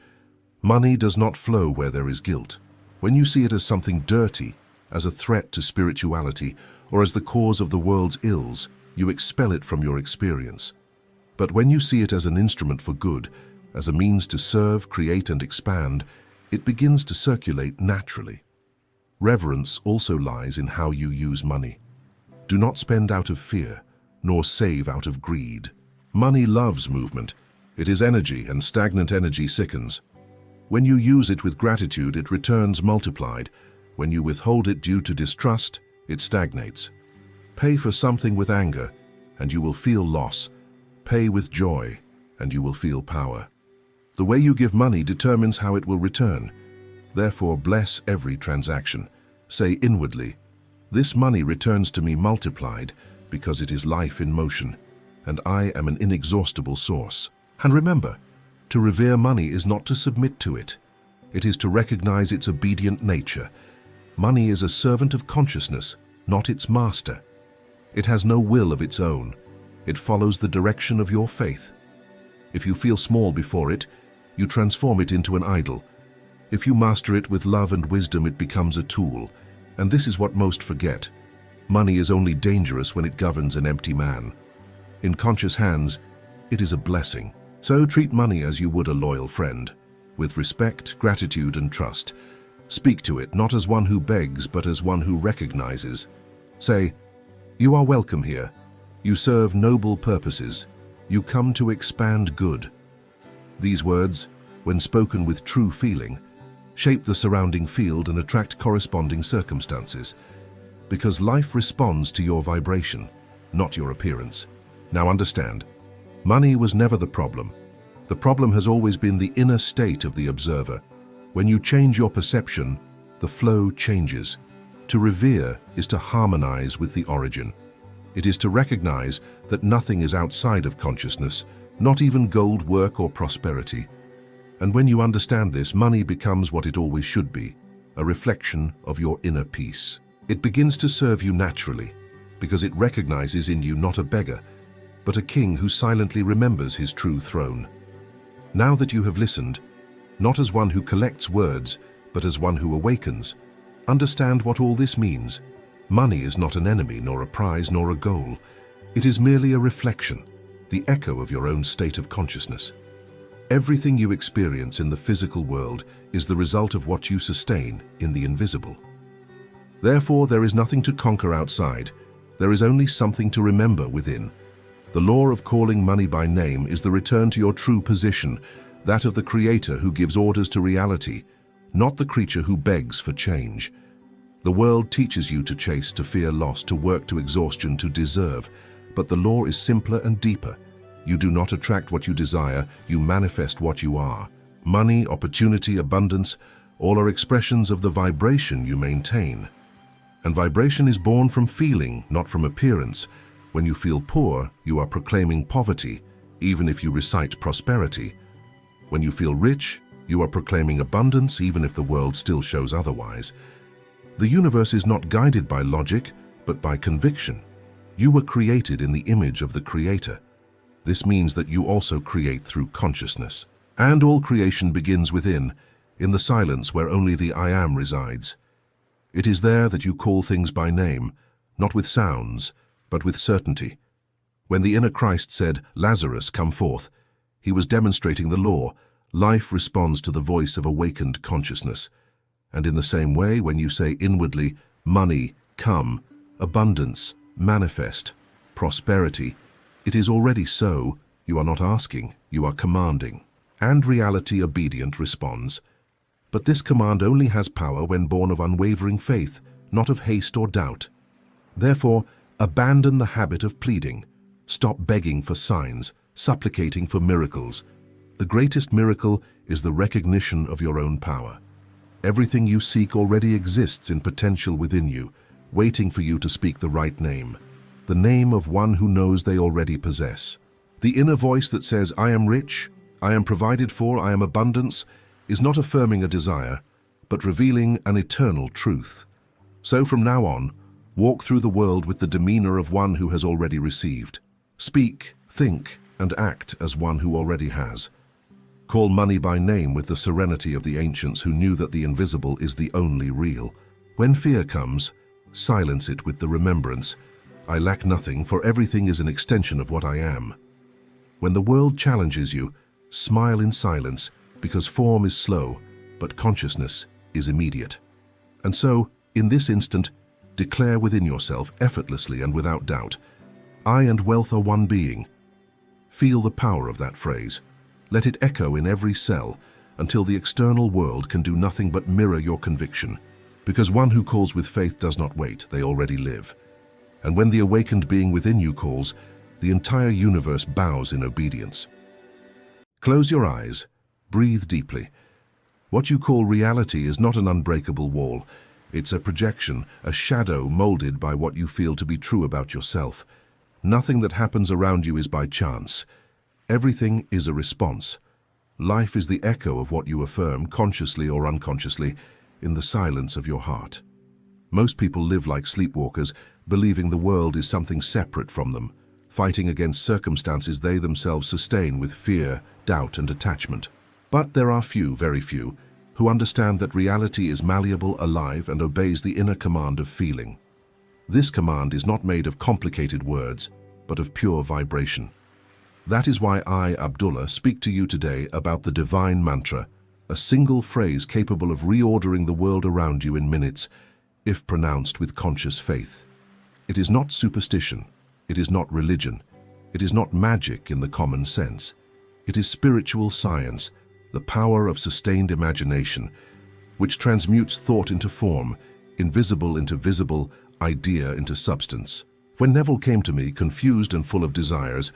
Money does not flow where there is guilt. When you see it as something dirty, as a threat to spirituality, or as the cause of the world's ills, you expel it from your experience. But when you see it as an instrument for good, as a means to serve, create, and expand, it begins to circulate naturally. Reverence also lies in how you use money. Do not spend out of fear, nor save out of greed. Money loves movement. It is energy, and stagnant energy sickens. When you use it with gratitude, it returns multiplied. When you withhold it due to distrust, it stagnates. Pay for something with anger, and you will feel loss. Pay with joy, and you will feel power. The way you give money determines how it will return. Therefore, bless every transaction. Say inwardly, "This money returns to me multiplied because it is life in motion, and I am an inexhaustible source." And remember, to revere money is not to submit to it. It is to recognize its obedient nature. Money is a servant of consciousness, not its master. It has no will of its own. It follows the direction of your faith. If you feel small before it, you transform it into an idol. If you master it with love and wisdom, it becomes a tool. And this is what most forget. Money is only dangerous when it governs an empty man. In conscious hands, it is a blessing. So treat money as you would a loyal friend, with respect, gratitude, and trust. Speak to it not as one who begs, but as one who recognizes. Say, "You are welcome here. You serve noble purposes. You come to expand good." These words, when spoken with true feeling, shape the surrounding field and attract corresponding circumstances, because life responds to your vibration, not your appearance. Now understand, money was never the problem. The problem has always been the inner state of the observer. When you change your perception, the flow changes. To revere is to harmonize with the origin. It is to recognize that nothing is outside of consciousness, not even gold, work, or prosperity. And when you understand this, money becomes what it always should be, a reflection of your inner peace. It begins to serve you naturally, because it recognizes in you not a beggar, but a king who silently remembers his true throne. Now that you have listened, not as one who collects words, but as one who awakens, understand what all this means. Money is not an enemy, nor a prize, nor a goal. It is merely a reflection, the echo of your own state of consciousness. Everything you experience in the physical world is the result of what you sustain in the invisible. Therefore, there is nothing to conquer outside. There is only something to remember within. The law of calling money by name is the return to your true position, that of the creator who gives orders to reality, not the creature who begs for change. The world teaches you to chase, to fear loss, to work to exhaustion, to deserve. But the law is simpler and deeper. You do not attract what you desire, you manifest what you are. Money, opportunity, abundance, all are expressions of the vibration you maintain. And vibration is born from feeling, not from appearance. When you feel poor, you are proclaiming poverty, even if you recite prosperity. When you feel rich, you are proclaiming abundance, even if the world still shows otherwise. The universe is not guided by logic, but by conviction. You were created in the image of the Creator. This means that you also create through consciousness. And all creation begins within, in the silence where only the I Am resides. It is there that you call things by name, not with sounds, but with certainty. When the inner Christ said, "Lazarus, come forth," he was demonstrating the law. Life responds to the voice of awakened consciousness. And in the same way, when you say inwardly, "Money, come," abundance, manifest, prosperity, it is already so. You are not asking, you are commanding. And reality obedient responds. But this command only has power when born of unwavering faith, not of haste or doubt. Therefore, abandon the habit of pleading. Stop begging for signs, supplicating for miracles. The greatest miracle is the recognition of your own power. Everything you seek already exists in potential within you, waiting for you to speak the right name, the name of one who knows they already possess. The inner voice that says, "I am rich, I am provided for, I am abundance," is not affirming a desire, but revealing an eternal truth. So from now on, walk through the world with the demeanor of one who has already received. Speak, think, and act as one who already has. Call money by name with the serenity of the ancients who knew that the invisible is the only real. When fear comes, silence it with the remembrance, "I lack nothing, for everything is an extension of what I am." When the world challenges you, smile in silence, because form is slow, but consciousness is immediate. And so, in this instant, declare within yourself, effortlessly and without doubt, "I and wealth are one being." Feel the power of that phrase. Let it echo in every cell until the external world can do nothing but mirror your conviction. Because one who calls with faith does not wait, they already live. And when the awakened being within you calls, the entire universe bows in obedience. Close your eyes. Breathe deeply. What you call reality is not an unbreakable wall. It's a projection, a shadow molded by what you feel to be true about yourself. Nothing that happens around you is by chance. Everything is a response. Life is the echo of what you affirm, consciously or unconsciously, in the silence of your heart. Most people live like sleepwalkers, believing the world is something separate from them, fighting against circumstances they themselves sustain with fear, doubt, and attachment. But there are few, very few, who understand that reality is malleable, alive, and obeys the inner command of feeling. This command is not made of complicated words, but of pure vibration. That is why I, Abdullah, speak to you today about the divine mantra, a single phrase capable of reordering the world around you in minutes, if pronounced with conscious faith. It is not superstition. It is not religion. It is not magic in the common sense. It is spiritual science, the power of sustained imagination, which transmutes thought into form, invisible into visible, idea into substance. When Neville came to me, confused and full of desires,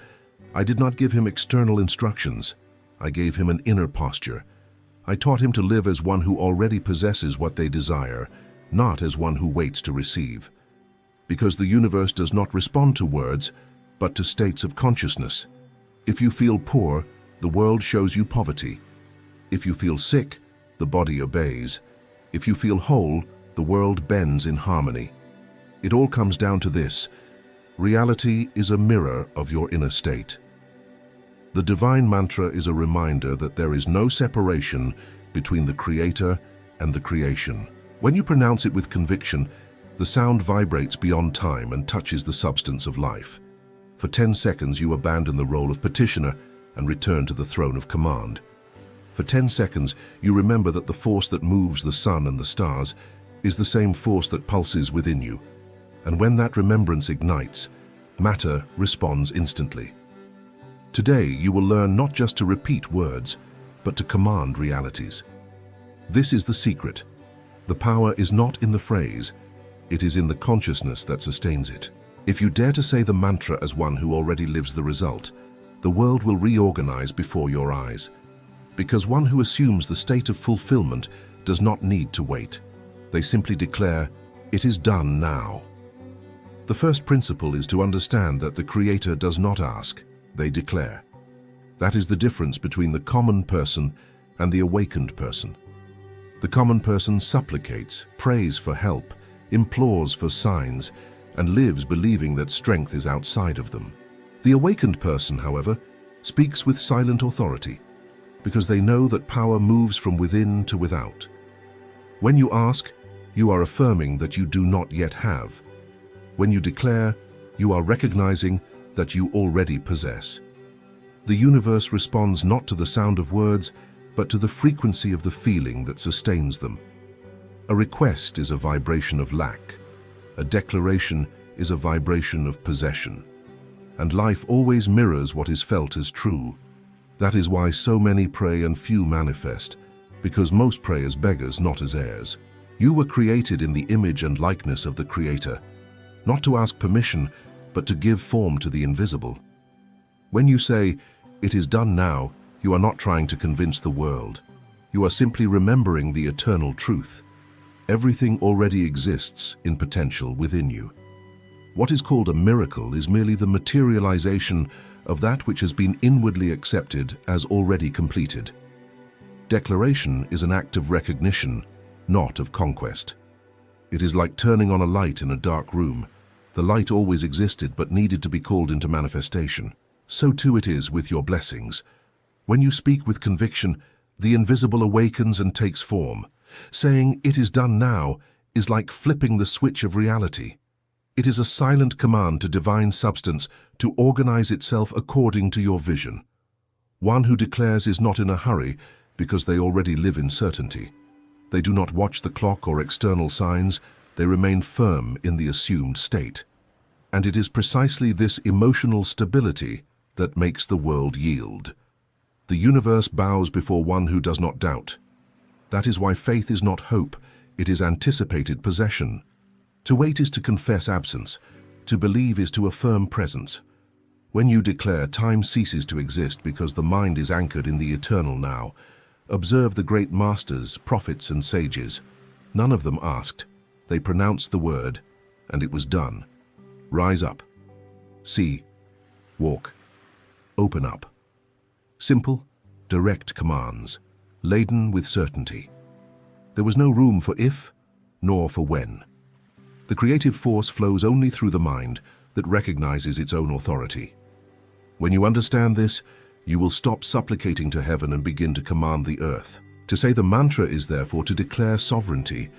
I did not give him external instructions. I gave him an inner posture. I taught him to live as one who already possesses what they desire, not as one who waits to receive. Because the universe does not respond to words, but to states of consciousness. If you feel poor, the world shows you poverty. If you feel sick, the body obeys. If you feel whole, the world bends in harmony. It all comes down to this: reality is a mirror of your inner state. The divine mantra is a reminder that there is no separation between the Creator and the creation. When you pronounce it with conviction, the sound vibrates beyond time and touches the substance of life. For 10 seconds, you abandon the role of petitioner and return to the throne of command. For 10 seconds, you remember that the force that moves the sun and the stars is the same force that pulses within you. And when that remembrance ignites, matter responds instantly. Today, you will learn not just to repeat words, but to command realities. This is the secret. The power is not in the phrase, it is in the consciousness that sustains it. If you dare to say the mantra as one who already lives the result, the world will reorganize before your eyes. Because one who assumes the state of fulfillment does not need to wait. They simply declare, "It is done now." The first principle is to understand that the Creator does not ask, they declare. That is the difference between the common person and the awakened person. The common person supplicates, prays for help, implores for signs, and lives believing that strength is outside of them. The awakened person, however, speaks with silent authority, because they know that power moves from within to without. When you ask, you are affirming that you do not yet have. When you declare, you are recognizing that you already possess. The universe responds not to the sound of words, but to the frequency of the feeling that sustains them. A request is a vibration of lack. A declaration is a vibration of possession. And life always mirrors what is felt as true. That is why so many pray and few manifest, because most pray as beggars, not as heirs. You were created in the image and likeness of the Creator, not to ask permission, but to give form to the invisible. When you say, "It is done now," you are not trying to convince the world. You are simply remembering the eternal truth. Everything already exists in potential within you. What is called a miracle is merely the materialization of that which has been inwardly accepted as already completed. Declaration is an act of recognition, not of conquest. It is like turning on a light in a dark room. The light always existed but needed to be called into manifestation. So too it is with your blessings. When you speak with conviction, the invisible awakens and takes form. Saying, "It is done now," is like flipping the switch of reality. It is a silent command to divine substance to organize itself according to your vision. One who declares is not in a hurry because they already live in certainty. They do not watch the clock or external signs, they remain firm in the assumed state. And it is precisely this emotional stability that makes the world yield. The universe bows before one who does not doubt. That is why faith is not hope, it is anticipated possession. To wait is to confess absence, to believe is to affirm presence. When you declare, time ceases to exist because the mind is anchored in the eternal now. Observe the great masters, prophets and sages. None of them asked. They pronounced the word, and it was done. Rise up. See. Walk. Open up. Simple, direct commands, laden with certainty. There was no room for if, nor for when. The creative force flows only through the mind that recognizes its own authority. When you understand this, you will stop supplicating to heaven and begin to command the earth. To say the mantra is therefore to declare sovereignty.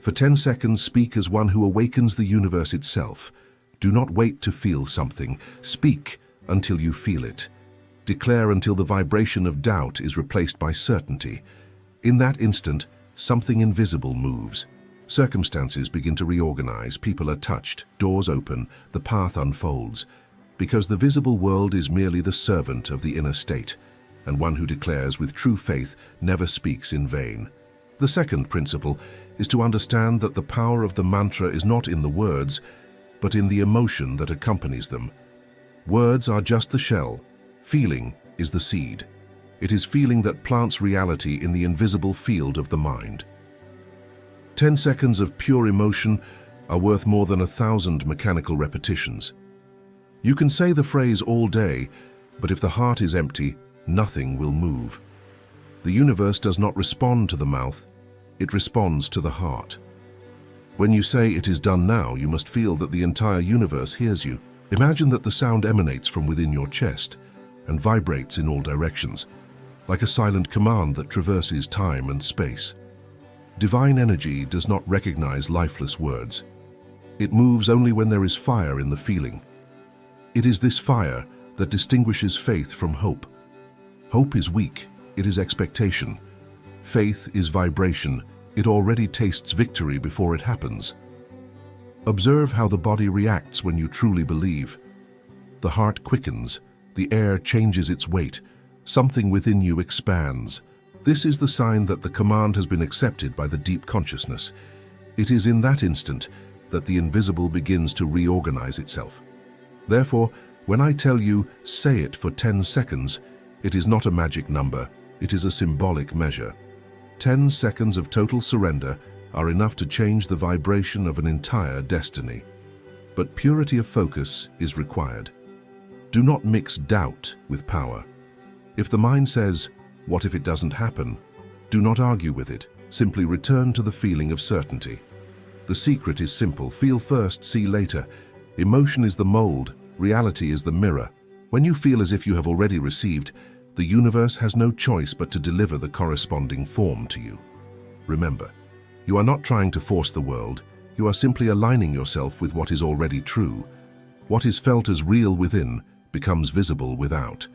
For 10 seconds, speak as one who awakens the universe itself. Do not wait to feel something. Speak until you feel it. Declare until the vibration of doubt is replaced by certainty. In that instant, something invisible moves. Circumstances begin to reorganize, people are touched, doors open, the path unfolds. Because the visible world is merely the servant of the inner state, and one who declares with true faith never speaks in vain. The second principle is to understand that the power of the mantra is not in the words, but in the emotion that accompanies them. Words are just the shell. Feeling is the seed. It is feeling that plants reality in the invisible field of the mind. 10 seconds of pure emotion are worth more than 1,000 mechanical repetitions. You can say the phrase all day, but if the heart is empty, nothing will move. The universe does not respond to the mouth, it responds to the heart. When you say it is done now, you must feel that the entire universe hears you. Imagine that the sound emanates from within your chest and vibrates in all directions, like a silent command that traverses time and space. Divine energy does not recognize lifeless words. It moves only when there is fire in the feeling. It is this fire that distinguishes faith from hope. Hope is weak, it is expectation. Faith is vibration, it already tastes victory before it happens. Observe how the body reacts when you truly believe. The heart quickens, the air changes its weight, something within you expands. This is the sign that the command has been accepted by the deep consciousness. It is in that instant that the invisible begins to reorganize itself. Therefore, when I tell you, say it for 10 seconds, it is not a magic number, it is a symbolic measure. 10 seconds of total surrender are enough to change the vibration of an entire destiny. But purity of focus is required. Do not mix doubt with power. If the mind says, "What if it doesn't happen?" do not argue with it, simply return to the feeling of certainty. The secret is simple: feel first, see later. Emotion is the mold, reality is the mirror. When you feel as if you have already received, the universe has no choice but to deliver the corresponding form to you. Remember, you are not trying to force the world, you are simply aligning yourself with what is already true. What is felt as real within becomes visible without.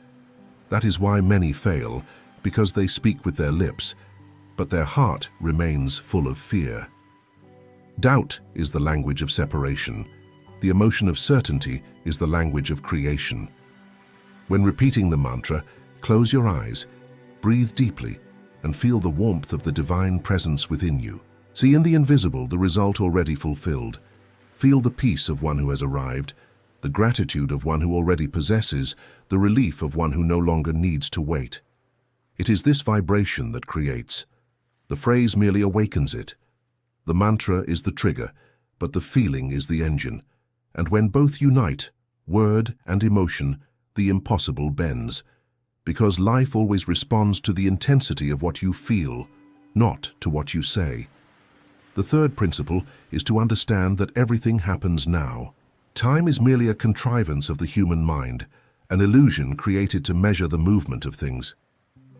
That is why many fail, because they speak with their lips, but their heart remains full of fear. Doubt is the language of separation. The emotion of certainty is the language of creation. When repeating the mantra, close your eyes, breathe deeply, and feel the warmth of the divine presence within you. See in the invisible the result already fulfilled. Feel the peace of one who has arrived, the gratitude of one who already possesses, the relief of one who no longer needs to wait. It is this vibration that creates. The phrase merely awakens it. The mantra is the trigger, but the feeling is the engine. And when both unite, word and emotion, the impossible bends. Because life always responds to the intensity of what you feel, not to what you say. The third principle is to understand that everything happens now. Time is merely a contrivance of the human mind, an illusion created to measure the movement of things.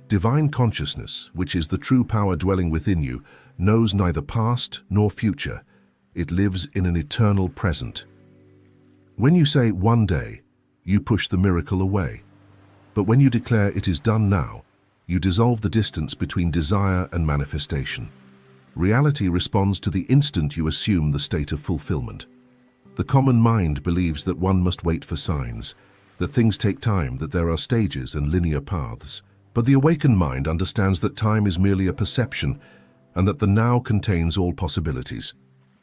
Divine consciousness, which is the true power dwelling within you, knows neither past nor future. It lives in an eternal present. When you say one day, you push the miracle away. But when you declare it is done now, you dissolve the distance between desire and manifestation. Reality responds to the instant you assume the state of fulfillment. The common mind believes that one must wait for signs, that things take time, that there are stages and linear paths. But the awakened mind understands that time is merely a perception and that the now contains all possibilities.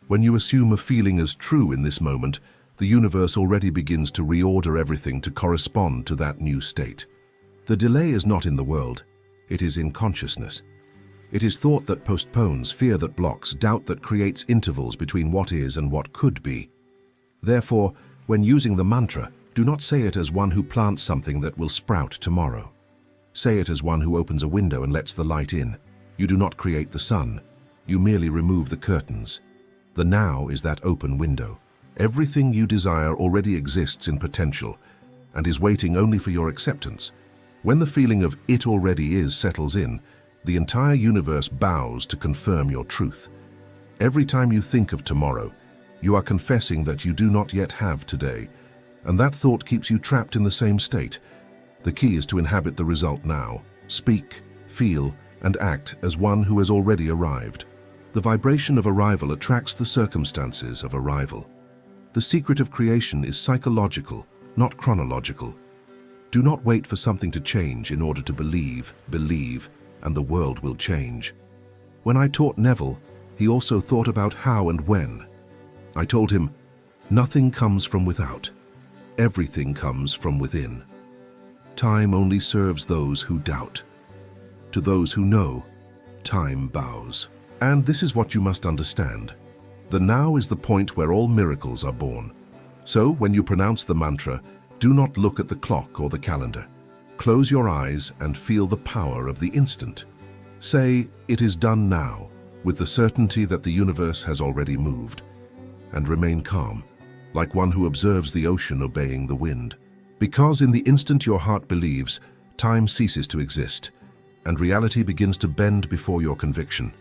When you assume a feeling as true in this moment, the universe already begins to reorder everything to correspond to that new state. The delay is not in the world, it is in consciousness. It is thought that postpones, fear that blocks, doubt that creates intervals between what is and what could be. Therefore, when using the mantra, do not say it as one who plants something that will sprout tomorrow. Say it as one who opens a window and lets the light in. You do not create the sun, you merely remove the curtains. The now is that open window. Everything you desire already exists in potential and is waiting only for your acceptance. When the feeling of "it already is" settles in, the entire universe bows to confirm your truth. Every time you think of tomorrow, you are confessing that you do not yet have today, and that thought keeps you trapped in the same state. The key is to inhabit the result now. Speak, feel, and act as one who has already arrived. The vibration of arrival attracts the circumstances of arrival. The secret of creation is psychological, not chronological. Do not wait for something to change in order to believe, and the world will change. When I taught Neville, he also thought about how and when. I told him, nothing comes from without. Everything comes from within. Time only serves those who doubt. To those who know, time bows. And this is what you must understand. The now is the point where all miracles are born. So, when you pronounce the mantra, do not look at the clock or the calendar. Close your eyes and feel the power of the instant. Say, "It is done now," with the certainty that the universe has already moved. And remain calm, like one who observes the ocean obeying the wind. Because in the instant your heart believes, time ceases to exist, and reality begins to bend before your conviction.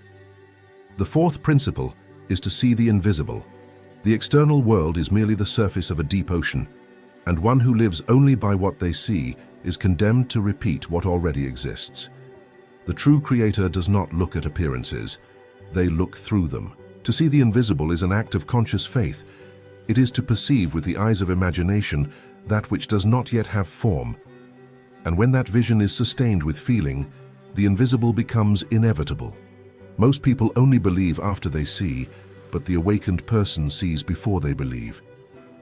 The fourth principle is to see the invisible. The external world is merely the surface of a deep ocean, and one who lives only by what they see is condemned to repeat what already exists. The true creator does not look at appearances, they look through them. To see the invisible is an act of conscious faith. It is to perceive with the eyes of imagination that which does not yet have form. And when that vision is sustained with feeling, the invisible becomes inevitable. Most people only believe after they see, but the awakened person sees before they believe.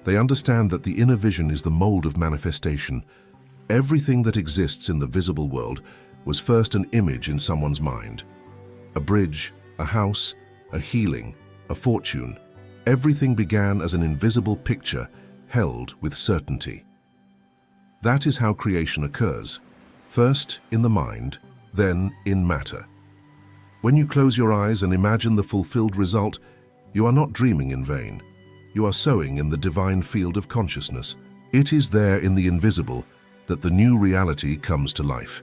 They understand that the inner vision is the mold of manifestation. Everything that exists in the visible world was first an image in someone's mind. A bridge, a house, a healing, a fortune. Everything began as an invisible picture held with certainty. That is how creation occurs. First in the mind, then in matter. When you close your eyes and imagine the fulfilled result, you are not dreaming in vain. You are sowing in the divine field of consciousness. It is there in the invisible that the new reality comes to life.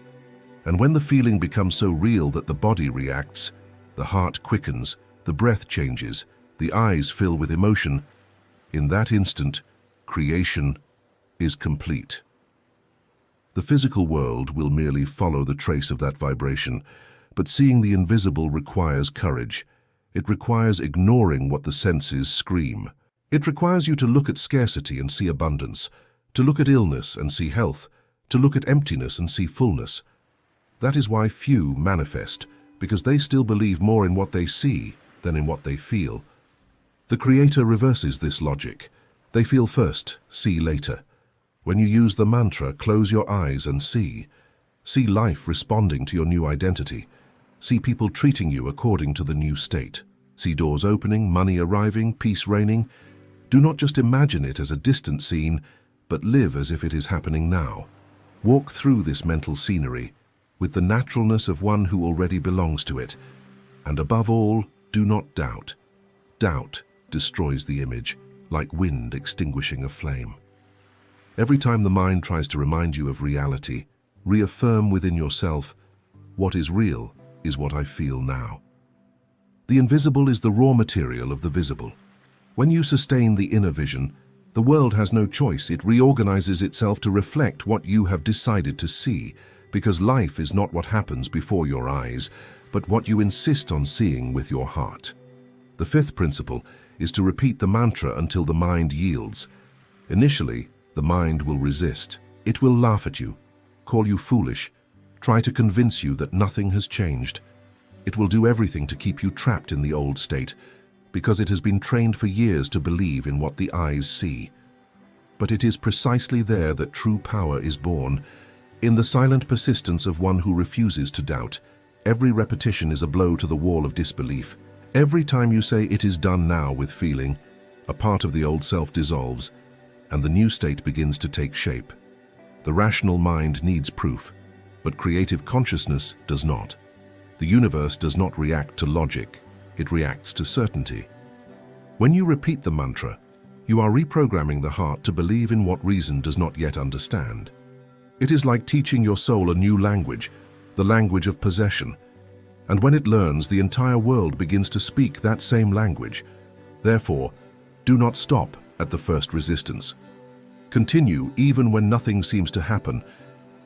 And when the feeling becomes so real that the body reacts, the heart quickens, the breath changes, the eyes fill with emotion, in that instant, creation is complete. The physical world will merely follow the trace of that vibration, but seeing the invisible requires courage. It requires ignoring what the senses scream. It requires you to look at scarcity and see abundance, to look at illness and see health, to look at emptiness and see fullness. That is why few manifest, because they still believe more in what they see than in what they feel. The Creator reverses this logic. They feel first, see later. When you use the mantra, close your eyes and see. See life responding to your new identity. See people treating you according to the new state. See doors opening, money arriving, peace reigning. Do not just imagine it as a distant scene, but live as if it is happening now. Walk through this mental scenery with the naturalness of one who already belongs to it. And above all, do not doubt. Doubt destroys the image, like wind extinguishing a flame. Every time the mind tries to remind you of reality, reaffirm within yourself, what is real is what I feel now. The invisible is the raw material of the visible. When you sustain the inner vision, the world has no choice. It reorganizes itself to reflect what you have decided to see, because life is not what happens before your eyes, but what you insist on seeing with your heart. The fifth principle is to repeat the mantra until the mind yields. Initially, the mind will resist. It will laugh at you, call you foolish, try to convince you that nothing has changed. It will do everything to keep you trapped in the old state, because it has been trained for years to believe in what the eyes see. But it is precisely there that true power is born, in the silent persistence of one who refuses to doubt. Every repetition is a blow to the wall of disbelief. Every time you say "it is done now" with feeling, a part of the old self dissolves, and the new state begins to take shape. The rational mind needs proof, but creative consciousness does not. The universe does not react to logic, it reacts to certainty. When you repeat the mantra, you are reprogramming the heart to believe in what reason does not yet understand. It is like teaching your soul a new language, the language of possession. And when it learns, the entire world begins to speak that same language. Therefore, do not stop at the first resistance. Continue even when nothing seems to happen.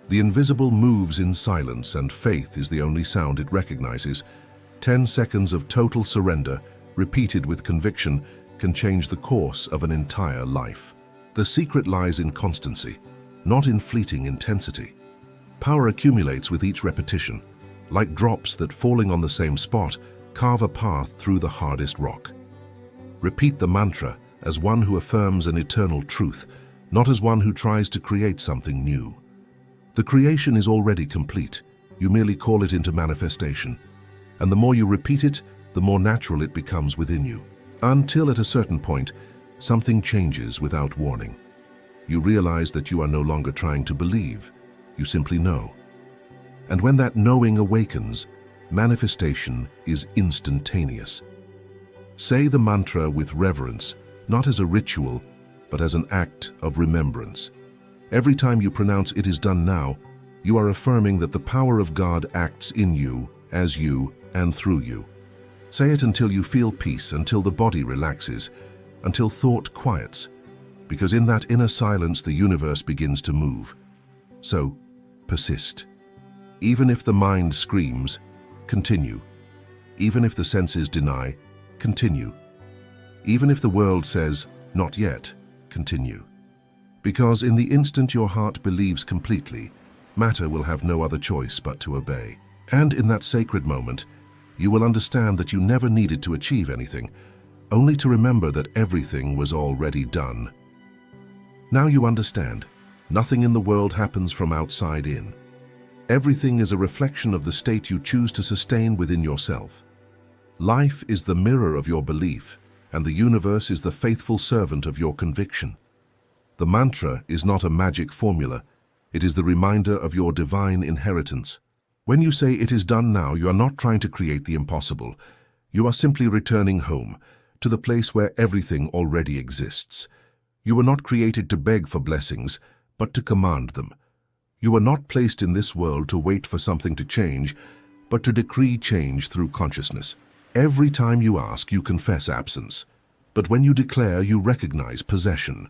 The invisible moves in silence, and faith is the only sound it recognizes. 10 seconds of total surrender, repeated with conviction, can change the course of an entire life. The secret lies in constancy, not in fleeting intensity. Power accumulates with each repetition, like drops that, falling on the same spot, carve a path through the hardest rock. Repeat the mantra as one who affirms an eternal truth, not as one who tries to create something new. The creation is already complete. You merely call it into manifestation. And the more you repeat it, the more natural it becomes within you. Until at a certain point, something changes without warning. You realize that you are no longer trying to believe, you simply know. And when that knowing awakens, manifestation is instantaneous. Say the mantra with reverence, not as a ritual, but as an act of remembrance. Every time you pronounce "it is done now," you are affirming that the power of God acts in you, as you, and through you. Say it until you feel peace, until the body relaxes, until thought quiets, because in that inner silence the universe begins to move. So, persist. Even if the mind screams, continue. Even if the senses deny, continue. Even if the world says, "not yet," continue. Because in the instant your heart believes completely, matter will have no other choice but to obey. And in that sacred moment, you will understand that you never needed to achieve anything, only to remember that everything was already done. Now you understand, nothing in the world happens from outside in. Everything is a reflection of the state you choose to sustain within yourself. Life is the mirror of your belief, and the universe is the faithful servant of your conviction. The mantra is not a magic formula, it is the reminder of your divine inheritance. When you say "it is done now," you are not trying to create the impossible. You are simply returning home, to the place where everything already exists. You were not created to beg for blessings, but to command them. You were not placed in this world to wait for something to change, but to decree change through consciousness. Every time you ask, you confess absence. But when you declare, you recognize possession.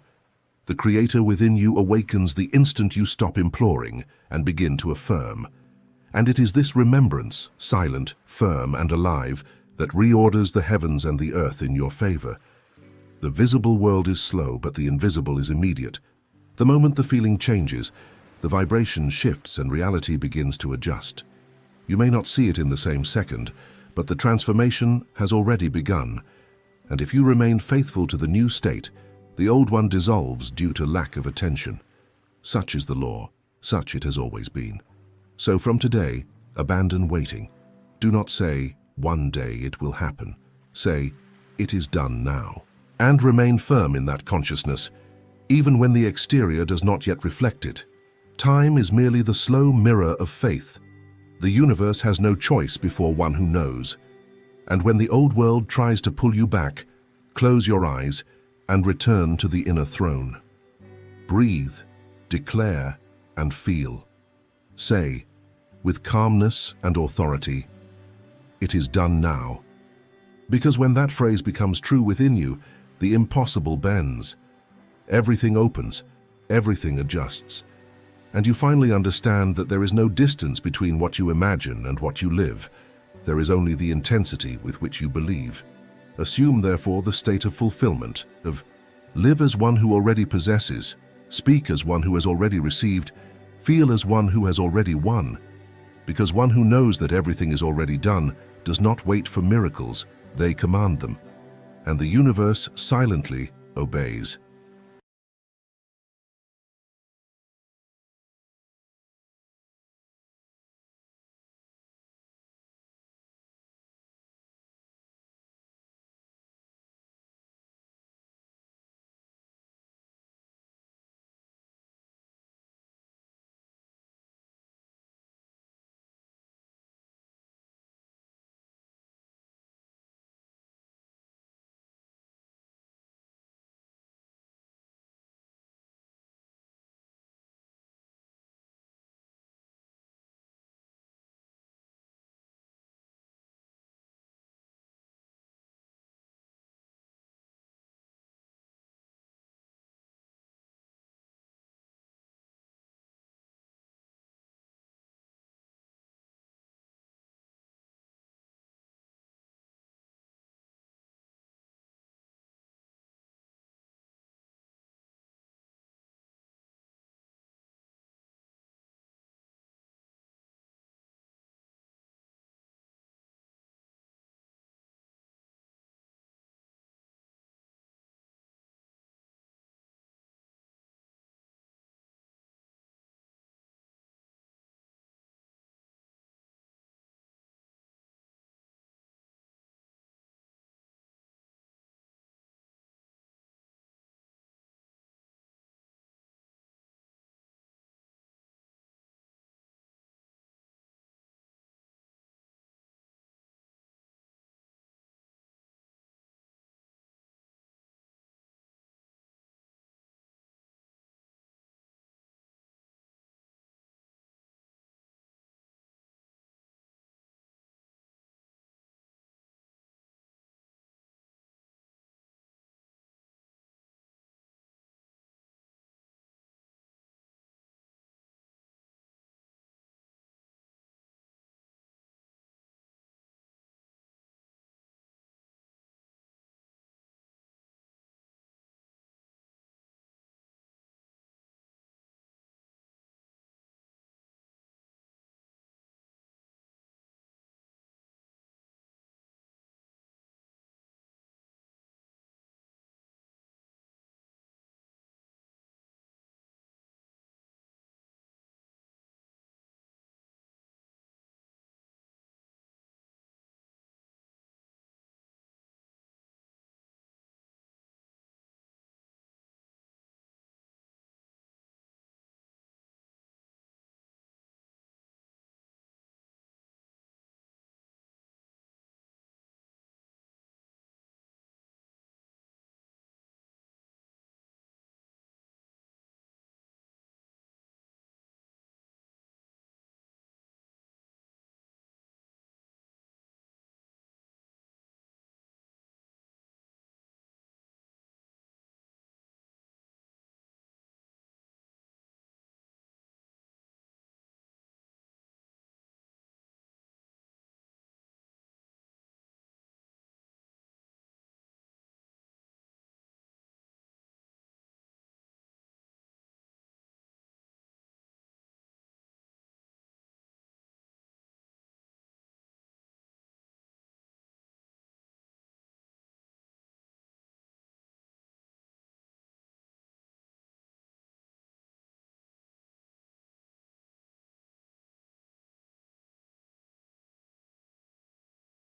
The Creator within you awakens the instant you stop imploring and begin to affirm. And it is this remembrance, silent, firm, and alive, that reorders the heavens and the earth in your favor. The visible world is slow, but the invisible is immediate. The moment the feeling changes, the vibration shifts and reality begins to adjust. You may not see it in the same second, but the transformation has already begun. And if you remain faithful to the new state, the old one dissolves due to lack of attention. Such is the law, such it has always been. So from today, abandon waiting. Do not say, "one day it will happen." Say, "it is done now." And remain firm in that consciousness, even when the exterior does not yet reflect it. Time is merely the slow mirror of faith. The universe has no choice before one who knows. And when the old world tries to pull you back, close your eyes and return to the inner throne. Breathe, declare, and feel. Say, with calmness and authority, "it is done now." Because when that phrase becomes true within you, the impossible bends. Everything opens, everything adjusts. And you finally understand that there is no distance between what you imagine and what you live. There is only the intensity with which you believe. Assume, therefore, the state of fulfillment, of live as one who already possesses, speak as one who has already received, feel as one who has already won. Because one who knows that everything is already done does not wait for miracles, they command them. And the universe silently obeys.